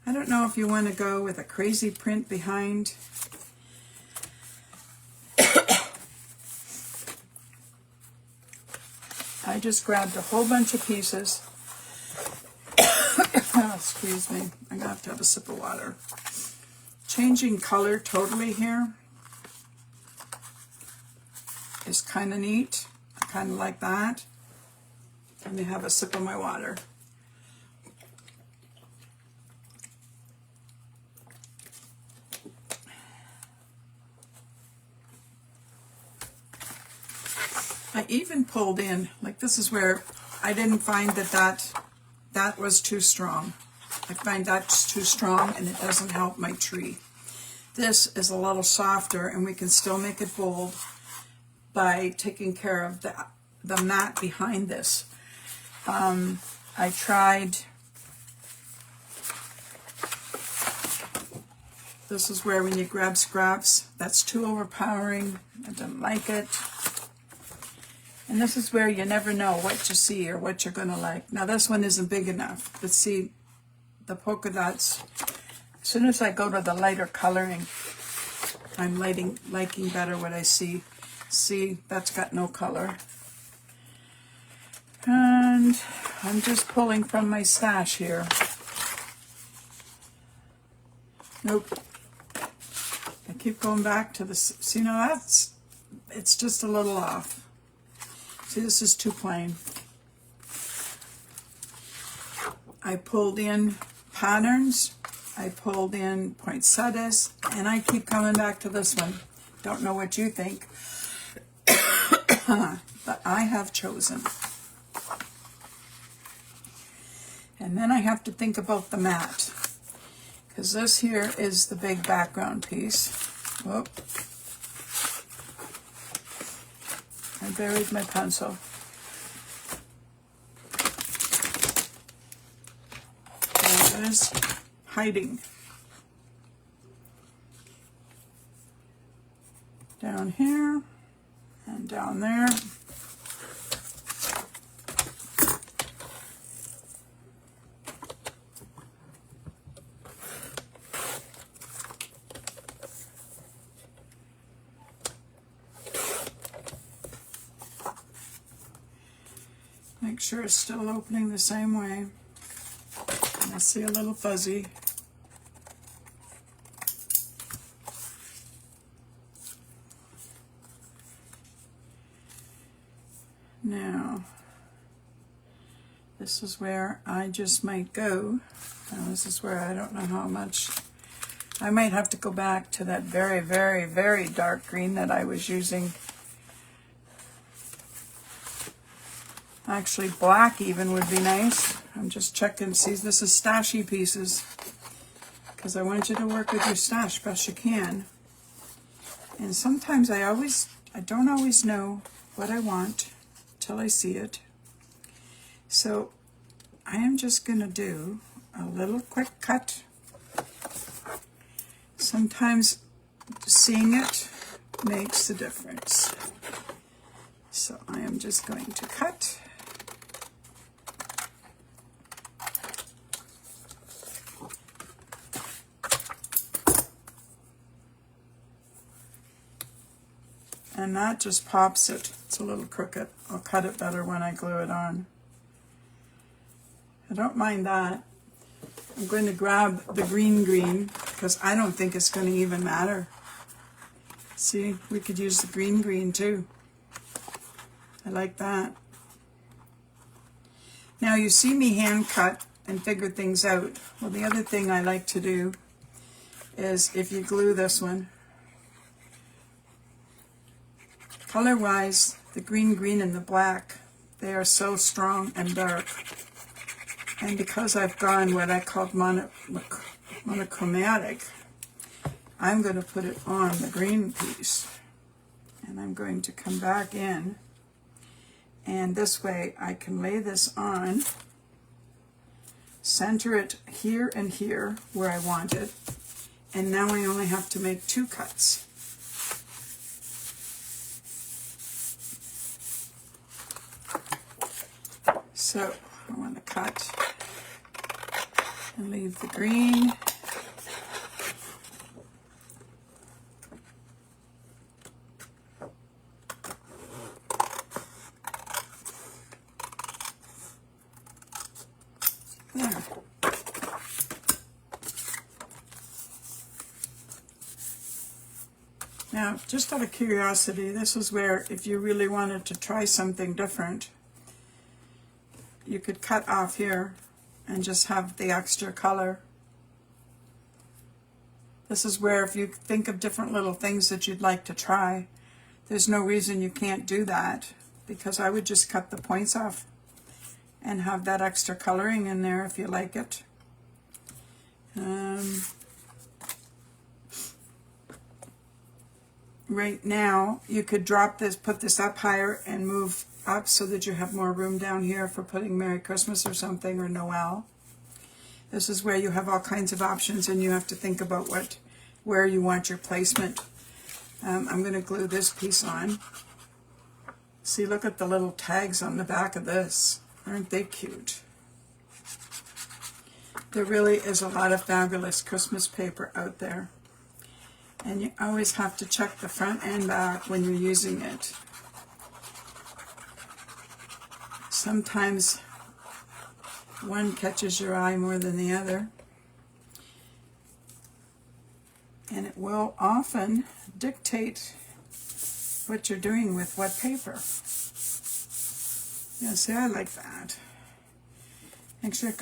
I don't know if you want to go with a crazy print behind. I just grabbed a whole bunch of pieces. Oh, excuse me, I'm going to have a sip of water. Changing color totally here is kind of neat. I kind of like that. Let me have a sip of my water. I even pulled in, like this is where I didn't find that was too strong. I find that's too strong and it doesn't help my tree. This is a little softer and we can still make it bold by taking care of the mat behind this. I tried, this is where when you grab scraps, that's too overpowering. I didn't like it. And this is where you never know what you see or what you're going to like. Now this one isn't big enough, but see the polka dots, as soon as I go to the lighter coloring, I'm liking better what I see. See, that's got no color. And I'm just pulling from my stash here. Nope. I keep going back to this. See, now it's just a little off. See, this is too plain. I pulled in patterns, I pulled in poinsettias, and I keep coming back to this one. Don't know what you think, but I have chosen. And then I have to think about the mat, because this here is the big background piece. Whoop. I buried my pencil. There it is, hiding. Down here and down there. Make sure it's still opening the same way. I see a little fuzzy. Now, this is where I just might go. Now, this is where I don't know how much. I might have to go back to that very, very, very dark green that I was using. Actually, black even would be nice. I'm just checking. See, this is stashy pieces because I want you to work with your stash best you can. And sometimes I don't always know what I want till I see it. So I am just going to do a little quick cut. Sometimes seeing it makes the difference. So I am just going to cut. And that just pops it. It's a little crooked. I'll cut it better when I glue it on. I don't mind that. I'm going to grab the green because I don't think it's going to even matter. See, we could use the green too. I like that. Now you see me hand cut and figure things out. Well, the other thing I like to do is if you glue this one, color-wise, the green and the black, they are so strong and dark. And because I've gone what I called monochromatic, I'm going to put it on the green piece. And I'm going to come back in. And this way I can lay this on, center it here and here where I want it. And now I only have to make 2 cuts. So I want to cut and leave the green. There. Now, just out of curiosity, this is where if you really wanted to try something different, you could cut off here and just have the extra color. This is where if you think of different little things that you'd like to try, there's no reason you can't do that, because I would just cut the points off and have that extra coloring in there if you like it. Right now, you could drop this, put this up higher and move up so that you have more room down here for putting Merry Christmas or something, or Noel. This is where you have all kinds of options and you have to think about where you want your placement. I'm going to glue this piece on. See, look at the little tags on the back of this. Aren't they cute? There really is a lot of fabulous Christmas paper out there. And you always have to check the front and back when you're using it. Sometimes one catches your eye more than the other. And it will often dictate what you're doing with what paper. Yeah, see, I like that. Actually,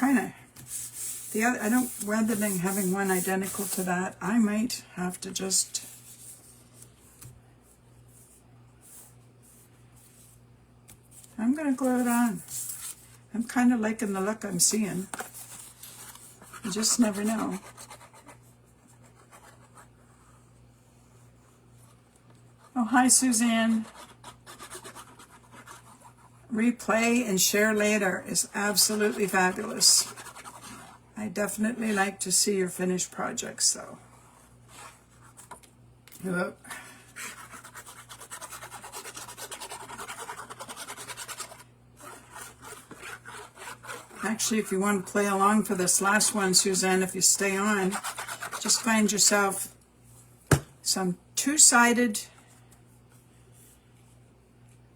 I don't, rather than having one identical to that, I might have to just I'm going to glue it on. I'm kind of liking the look I'm seeing. You just never know. Oh, hi, Suzanne. Replay and share later is absolutely fabulous. I definitely like to see your finished projects, though. Yep. Actually, if you want to play along for this last one, Suzanne, if you stay on, just find yourself some two-sided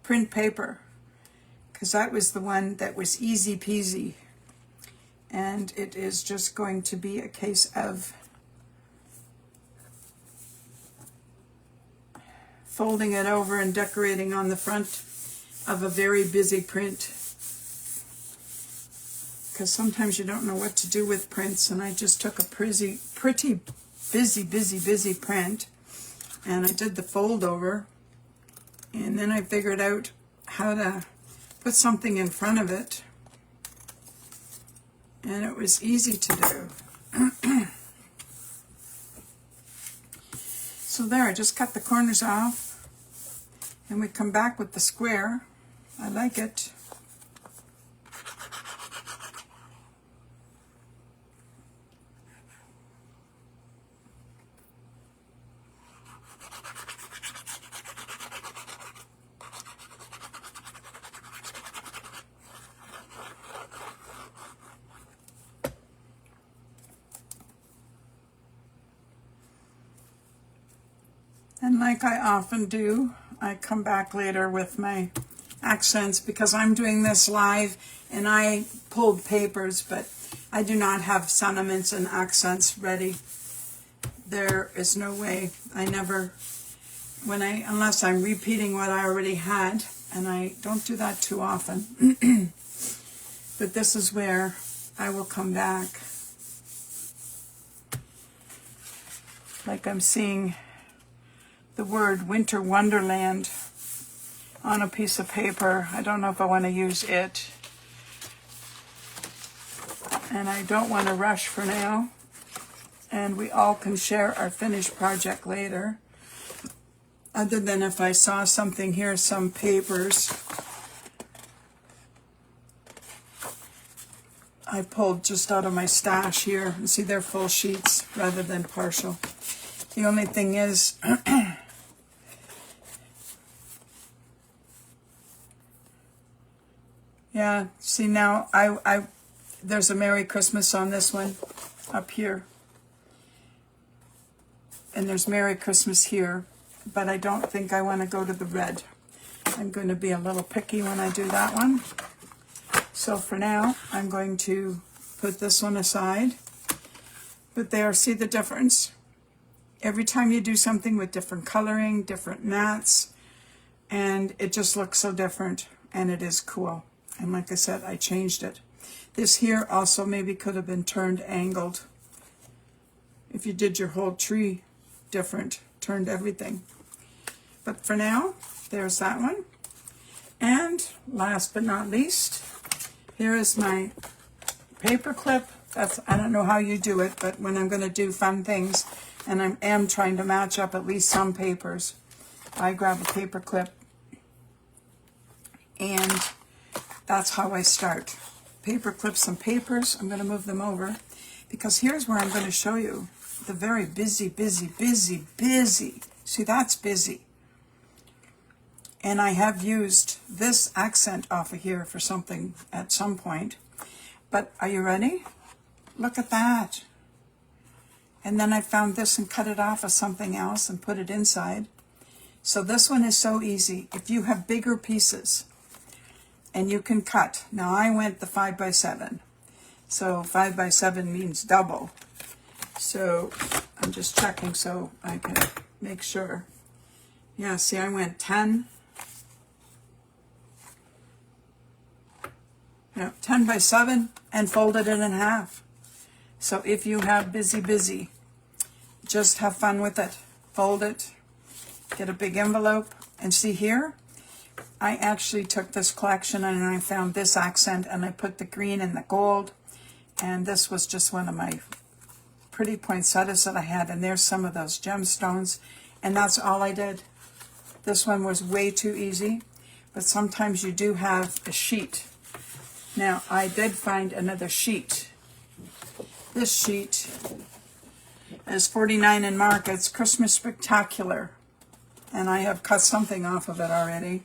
print paper, because that was the one that was easy peasy. And it is just going to be a case of folding it over and decorating on the front of a very busy print. Because sometimes you don't know what to do with prints, and I just took a pretty busy print, and I did the fold over, and then I figured out how to put something in front of it, and it was easy to do. So there, I just cut the corners off, and we come back with the square. I like it. And like I often do, I come back later with my accents because I'm doing this live and I pulled papers, but I do not have sentiments and accents ready. There is no way. I never, unless I'm repeating what I already had, and I don't do that too often. But this is where I will come back. Like I'm seeing the word Winter Wonderland on a piece of paper. I don't know if I want to use it. And I don't want to rush for now. And we all can share our finished project later. Other than if I saw something here, some papers I pulled just out of my stash here. And see, they're full sheets rather than partial. The only thing is, yeah, see now, there's a Merry Christmas on this one up here. And there's Merry Christmas here, but I don't think I want to go to the red. I'm going to be a little picky when I do that one. So for now, I'm going to put this one aside. But there, see the difference? Every time you do something with different coloring, different mats, and it just looks so different, and it is cool. And like I said, I changed it. This here also maybe could have been turned angled. If you did your whole tree different, turned everything. But for now, there's that one. And last but not least, here is my paper clip. I don't know how you do it, but when I'm going to do fun things, and I am trying to match up at least some papers, I grab a paper clip, and that's how I start. Paper clips and papers. I'm going to move them over, because here's where I'm going to show you the very busy. See, that's busy. And I have used this accent off of here for something at some point. But are you ready? Look at that. And then I found this and cut it off of something else and put it inside. So this one is so easy. If you have bigger pieces and you can cut. Now I went the 5x7. So 5x7 means double. So I'm just checking so I can make sure. Yeah, see, I went 10. Yeah, 10x7 and folded it in half. So if you have busy, just have fun with it. Fold it, get a big envelope, and see here, I actually took this collection and I found this accent and I put the green and the gold, and this was just one of my pretty poinsettias that I had, and there's some of those gemstones, and that's all I did. this one was way too easy, but sometimes you do have a sheet. Now, I did find another sheet. This sheet is 49 in Markets, Christmas Spectacular. And I have cut something off of it already.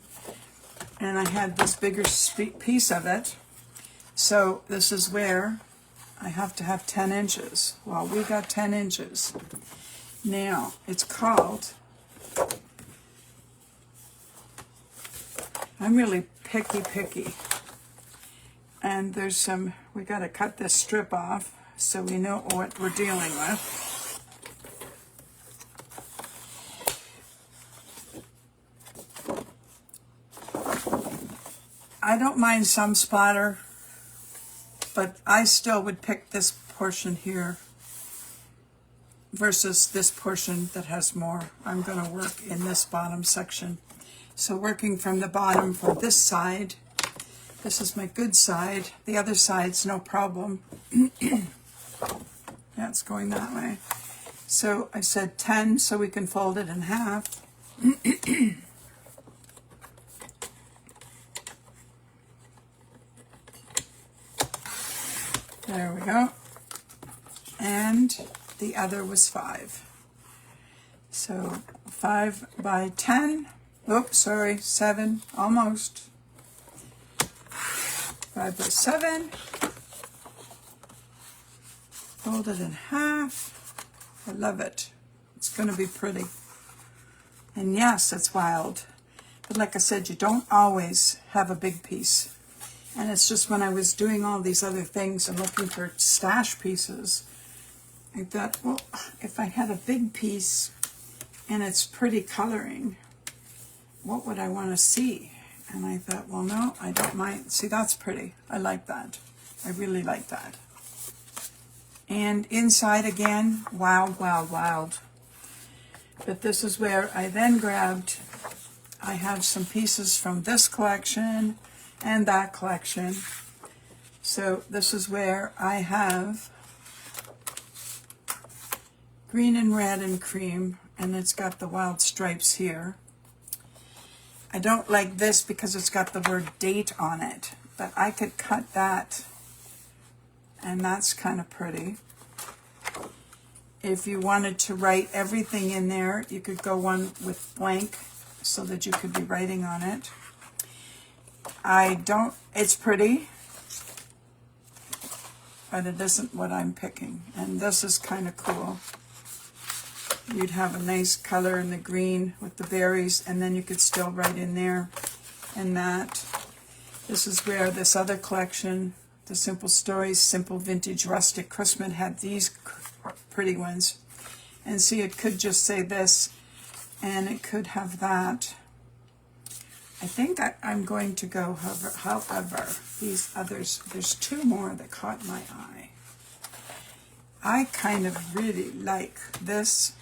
And I had this bigger piece of it. So this is where I have to have 10 inches. Well, we got 10 inches. Now, it's called, I'm really picky. And there's some, we got to cut this strip off so we know what we're dealing with. I don't mind some splatter, but I still would pick this portion here versus this portion that has more. I'm going to work in this bottom section. So working from the bottom for this side, this is my good side. The other side's no problem. That's going that way. So I said 10 so we can fold it in half. There we go. And the other was 5. So 5 by 10. Oops, sorry, 7, almost. 5 by 7. Fold it in half. I love it. It's going to be pretty. And yes, it's wild. But like I said, you don't always have a big piece. And it's just when I was doing all these other things and looking for stash pieces, I thought, well, if I had a big piece and it's pretty coloring, what would I want to see? And I thought, well, no, I don't mind. See, that's pretty. I like that. I really like that. And inside again, wild, wild, wild. But this is where I then grabbed, I have some pieces from this collection and that collection. So this is where I have green and red and cream, and it's got the wild stripes here. I don't like this because it's got the word date on it, but I could cut that, and that's kind of pretty. If you wanted to write everything in there, you could go one with blank so that you could be writing on it. It's pretty, but it isn't what I'm picking. And this is kind of cool. You'd have a nice color in the green with the berries, and then you could still write in there. And that. This is where this other collection, the Simple Stories, Simple Vintage Rustic Christmas, had these pretty ones. And see, it could just say this, and it could have that. I think I'm going to go, however, these others, there's 2 more that caught my eye. I kind of really like this.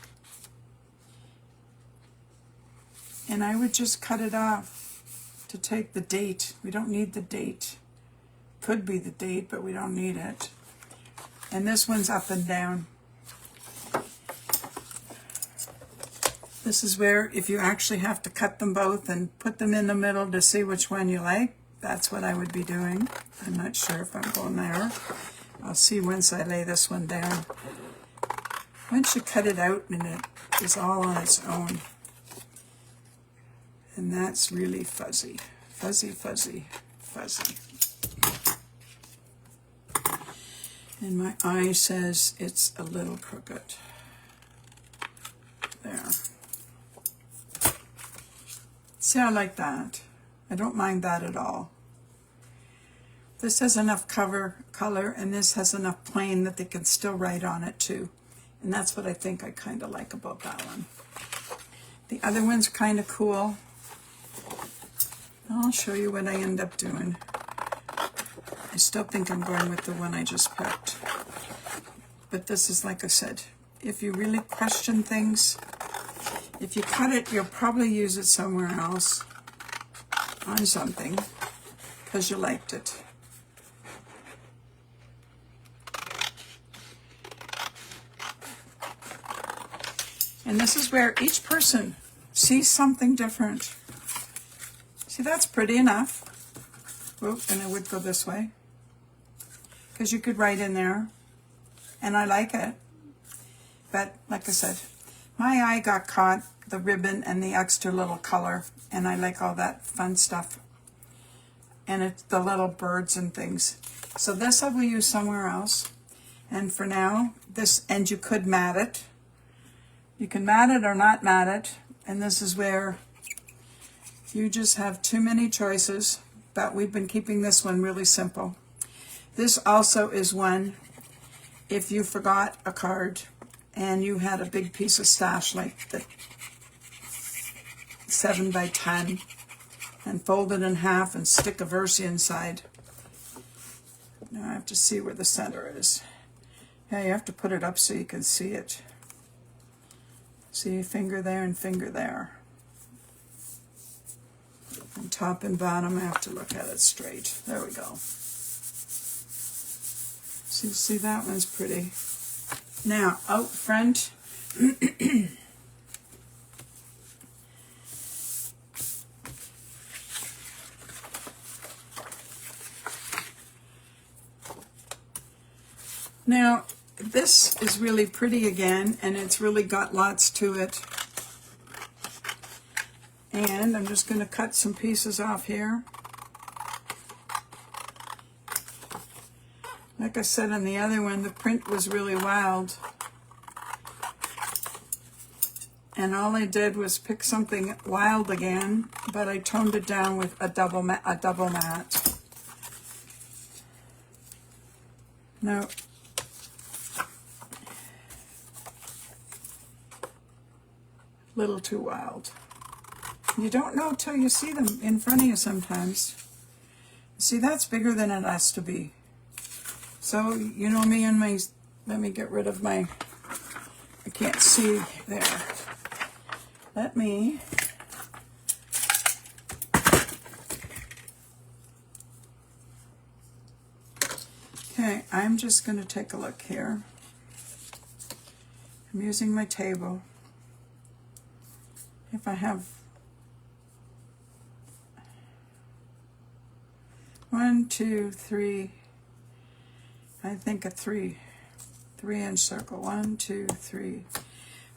And I would just cut it off to take the date. We don't need the date. Could be the date, but we don't need it. And this one's up and down. This is where if you actually have to cut them both and put them in the middle to see which one you like, that's what I would be doing. I'm not sure if I'm going there. I'll see once I lay this one down. Once you cut it out and it is all on its own. And that's really fuzzy. Fuzzy, fuzzy, fuzzy. And my eye says it's a little crooked. There. See, I like that. I don't mind that at all. This has enough color, and this has enough plain that they can still write on it too. And that's what I think I kind of like about that one. The other one's kind of cool. I'll show you what I end up doing. I still think I'm going with the one I just picked. But this is, like I said, if you really question things, if you cut it, you'll probably use it somewhere else on something because you liked it. And this is where each person See something different. See, that's pretty enough. Oop, and it would go this way, because you could write in there, and I like it. But like I said, my eye got caught, the ribbon and the extra little color, and I like all that fun stuff. And it's the little birds and things. So this I will use somewhere else. And for now, this, and you could mat it. You can mat it or not mat it. And this is where you just have too many choices, but we've been keeping this one really simple. This also is one, if you forgot a card and you had a big piece of stash like the 7 by 10 and fold it in half and stick a verse inside. Now I have to see where the center is. Yeah, you have to put it up so you can see it. See, finger there and finger there. And top and bottom, I have to look at it straight. There we go. See, that one's pretty. Now, out front, now, this is really pretty again, and it's really got lots to it. And I'm just going to cut some pieces off here. Like I said on the other one, the print was really wild. And all I did was pick something wild again, but I toned it down with a double mat. Now, little too wild. You don't know till you see them in front of you sometimes. See, that's bigger than it has to be. So, you know me and my, let me get rid of my, I can't see there. Let me, okay, I'm just going to take a look here. I'm using my table. If I have 1, 2, 3, I think a 3-inch circle. 1, 2, 3.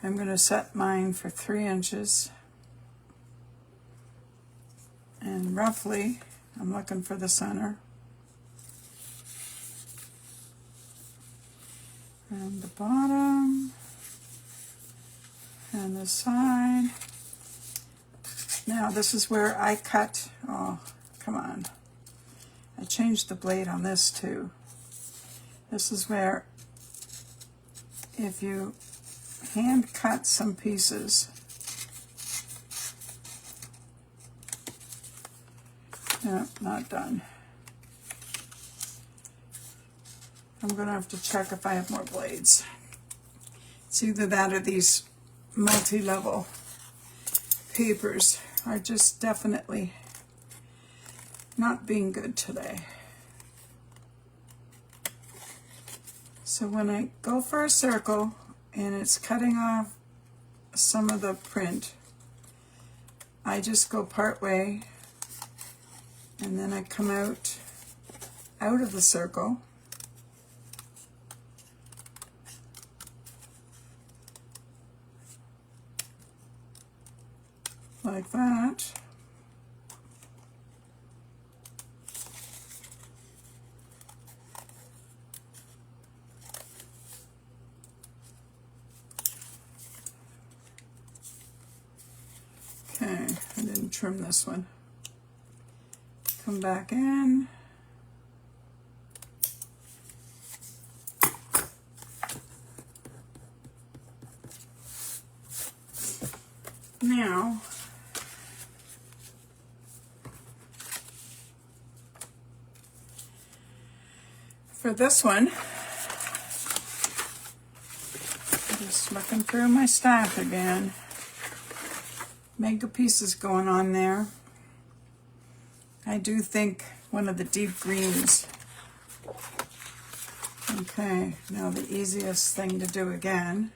I'm going to set mine for 3 inches. And roughly, I'm looking for the center. And the bottom. And the side. Now this is where I cut, oh, come on. I changed the blade on this too. This is where, if you hand cut some pieces, no, not done. I'm going to have to check if I have more blades. It's either that or these multi-level papers are just definitely not being good today. So when I go for a circle and it's cutting off some of the print, I just go part way and then I come out of the circle. Like that. Okay, I didn't trim this one. Come back in. Now, for this one, just looking through my stack again. Mega pieces going on there. I do think one of the deep greens. Okay, now the easiest thing to do again.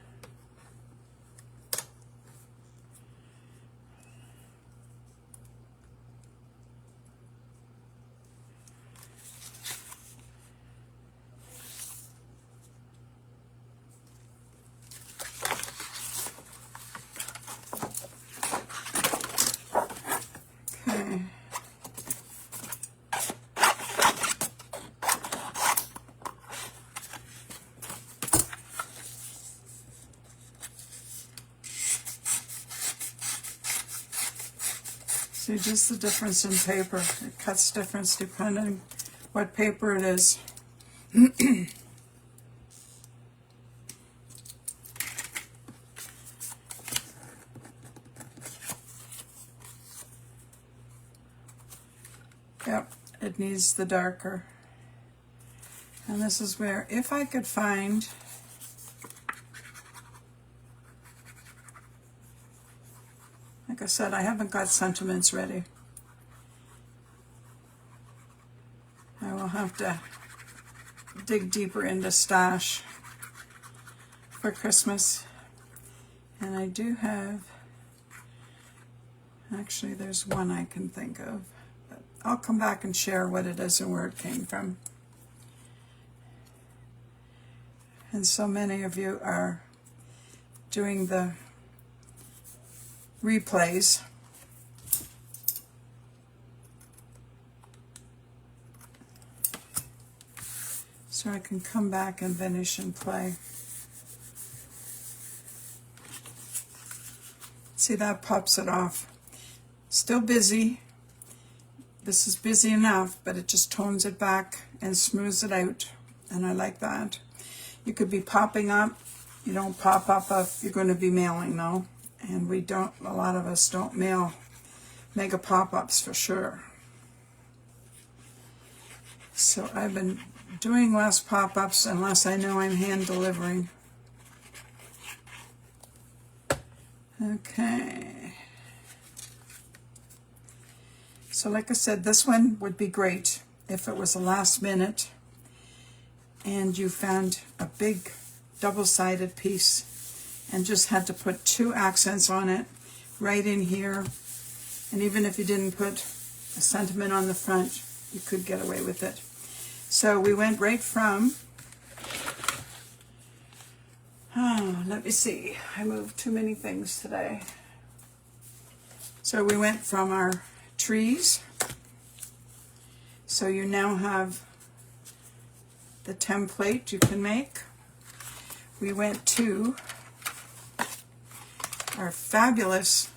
See, just the difference in paper. It cuts difference depending what paper it is. Yep, it needs the darker. And this is where, if I could find like I said, I haven't got sentiments ready. I will have to dig deeper into stash for Christmas. And I do have, actually there's one I can think of. But I'll come back and share what it is and where it came from. And so many of you are doing the replays. So I can come back and finish and play. See, that pops it off. Still busy. This is busy enough, but it just tones it back and smooths it out. And I like that. You could be popping up. You don't pop up if you're going to be mailing though. And we don't, a lot of us don't mail mega pop-ups for sure. So I've been doing less pop-ups unless I know I'm hand delivering. Okay. So like I said, this one would be great if it was a last minute and you found a big double-sided piece and just had to put 2 accents on it right in here. And even if you didn't put a sentiment on the front, you could get away with it. So we went right from, let me see, I moved too many things today. So we went from our trees. So you now have the template you can make. We went to our fabulous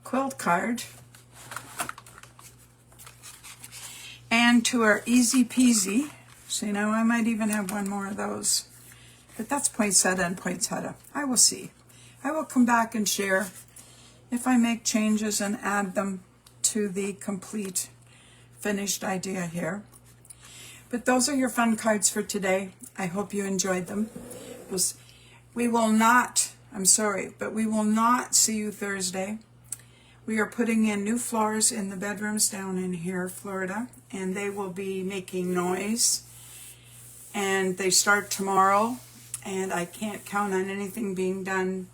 quilt card and to our easy peasy. So now I might even have one more of those, but that's poinsettia and poinsettia. I will see. I will come back and share if I make changes and add them to the complete finished idea here. But those are your fun cards for today. I hope you enjoyed them. We will not, I'm sorry, but we will not see you Thursday. We are putting in new floors in the bedrooms down in here, Florida, and they will be making noise. And they start tomorrow, and I can't count on anything being done.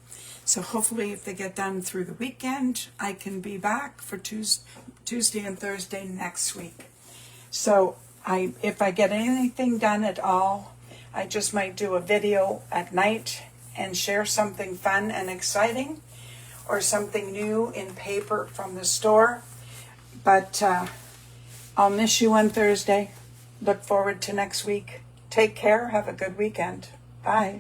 So hopefully if they get done through the weekend, I can be back for Tuesday and Thursday next week. So if I get anything done at all, I just might do a video at night and share something fun and exciting or something new in paper from the store. But I'll miss you on Thursday. Look forward to next week. Take care. Have a good weekend. Bye.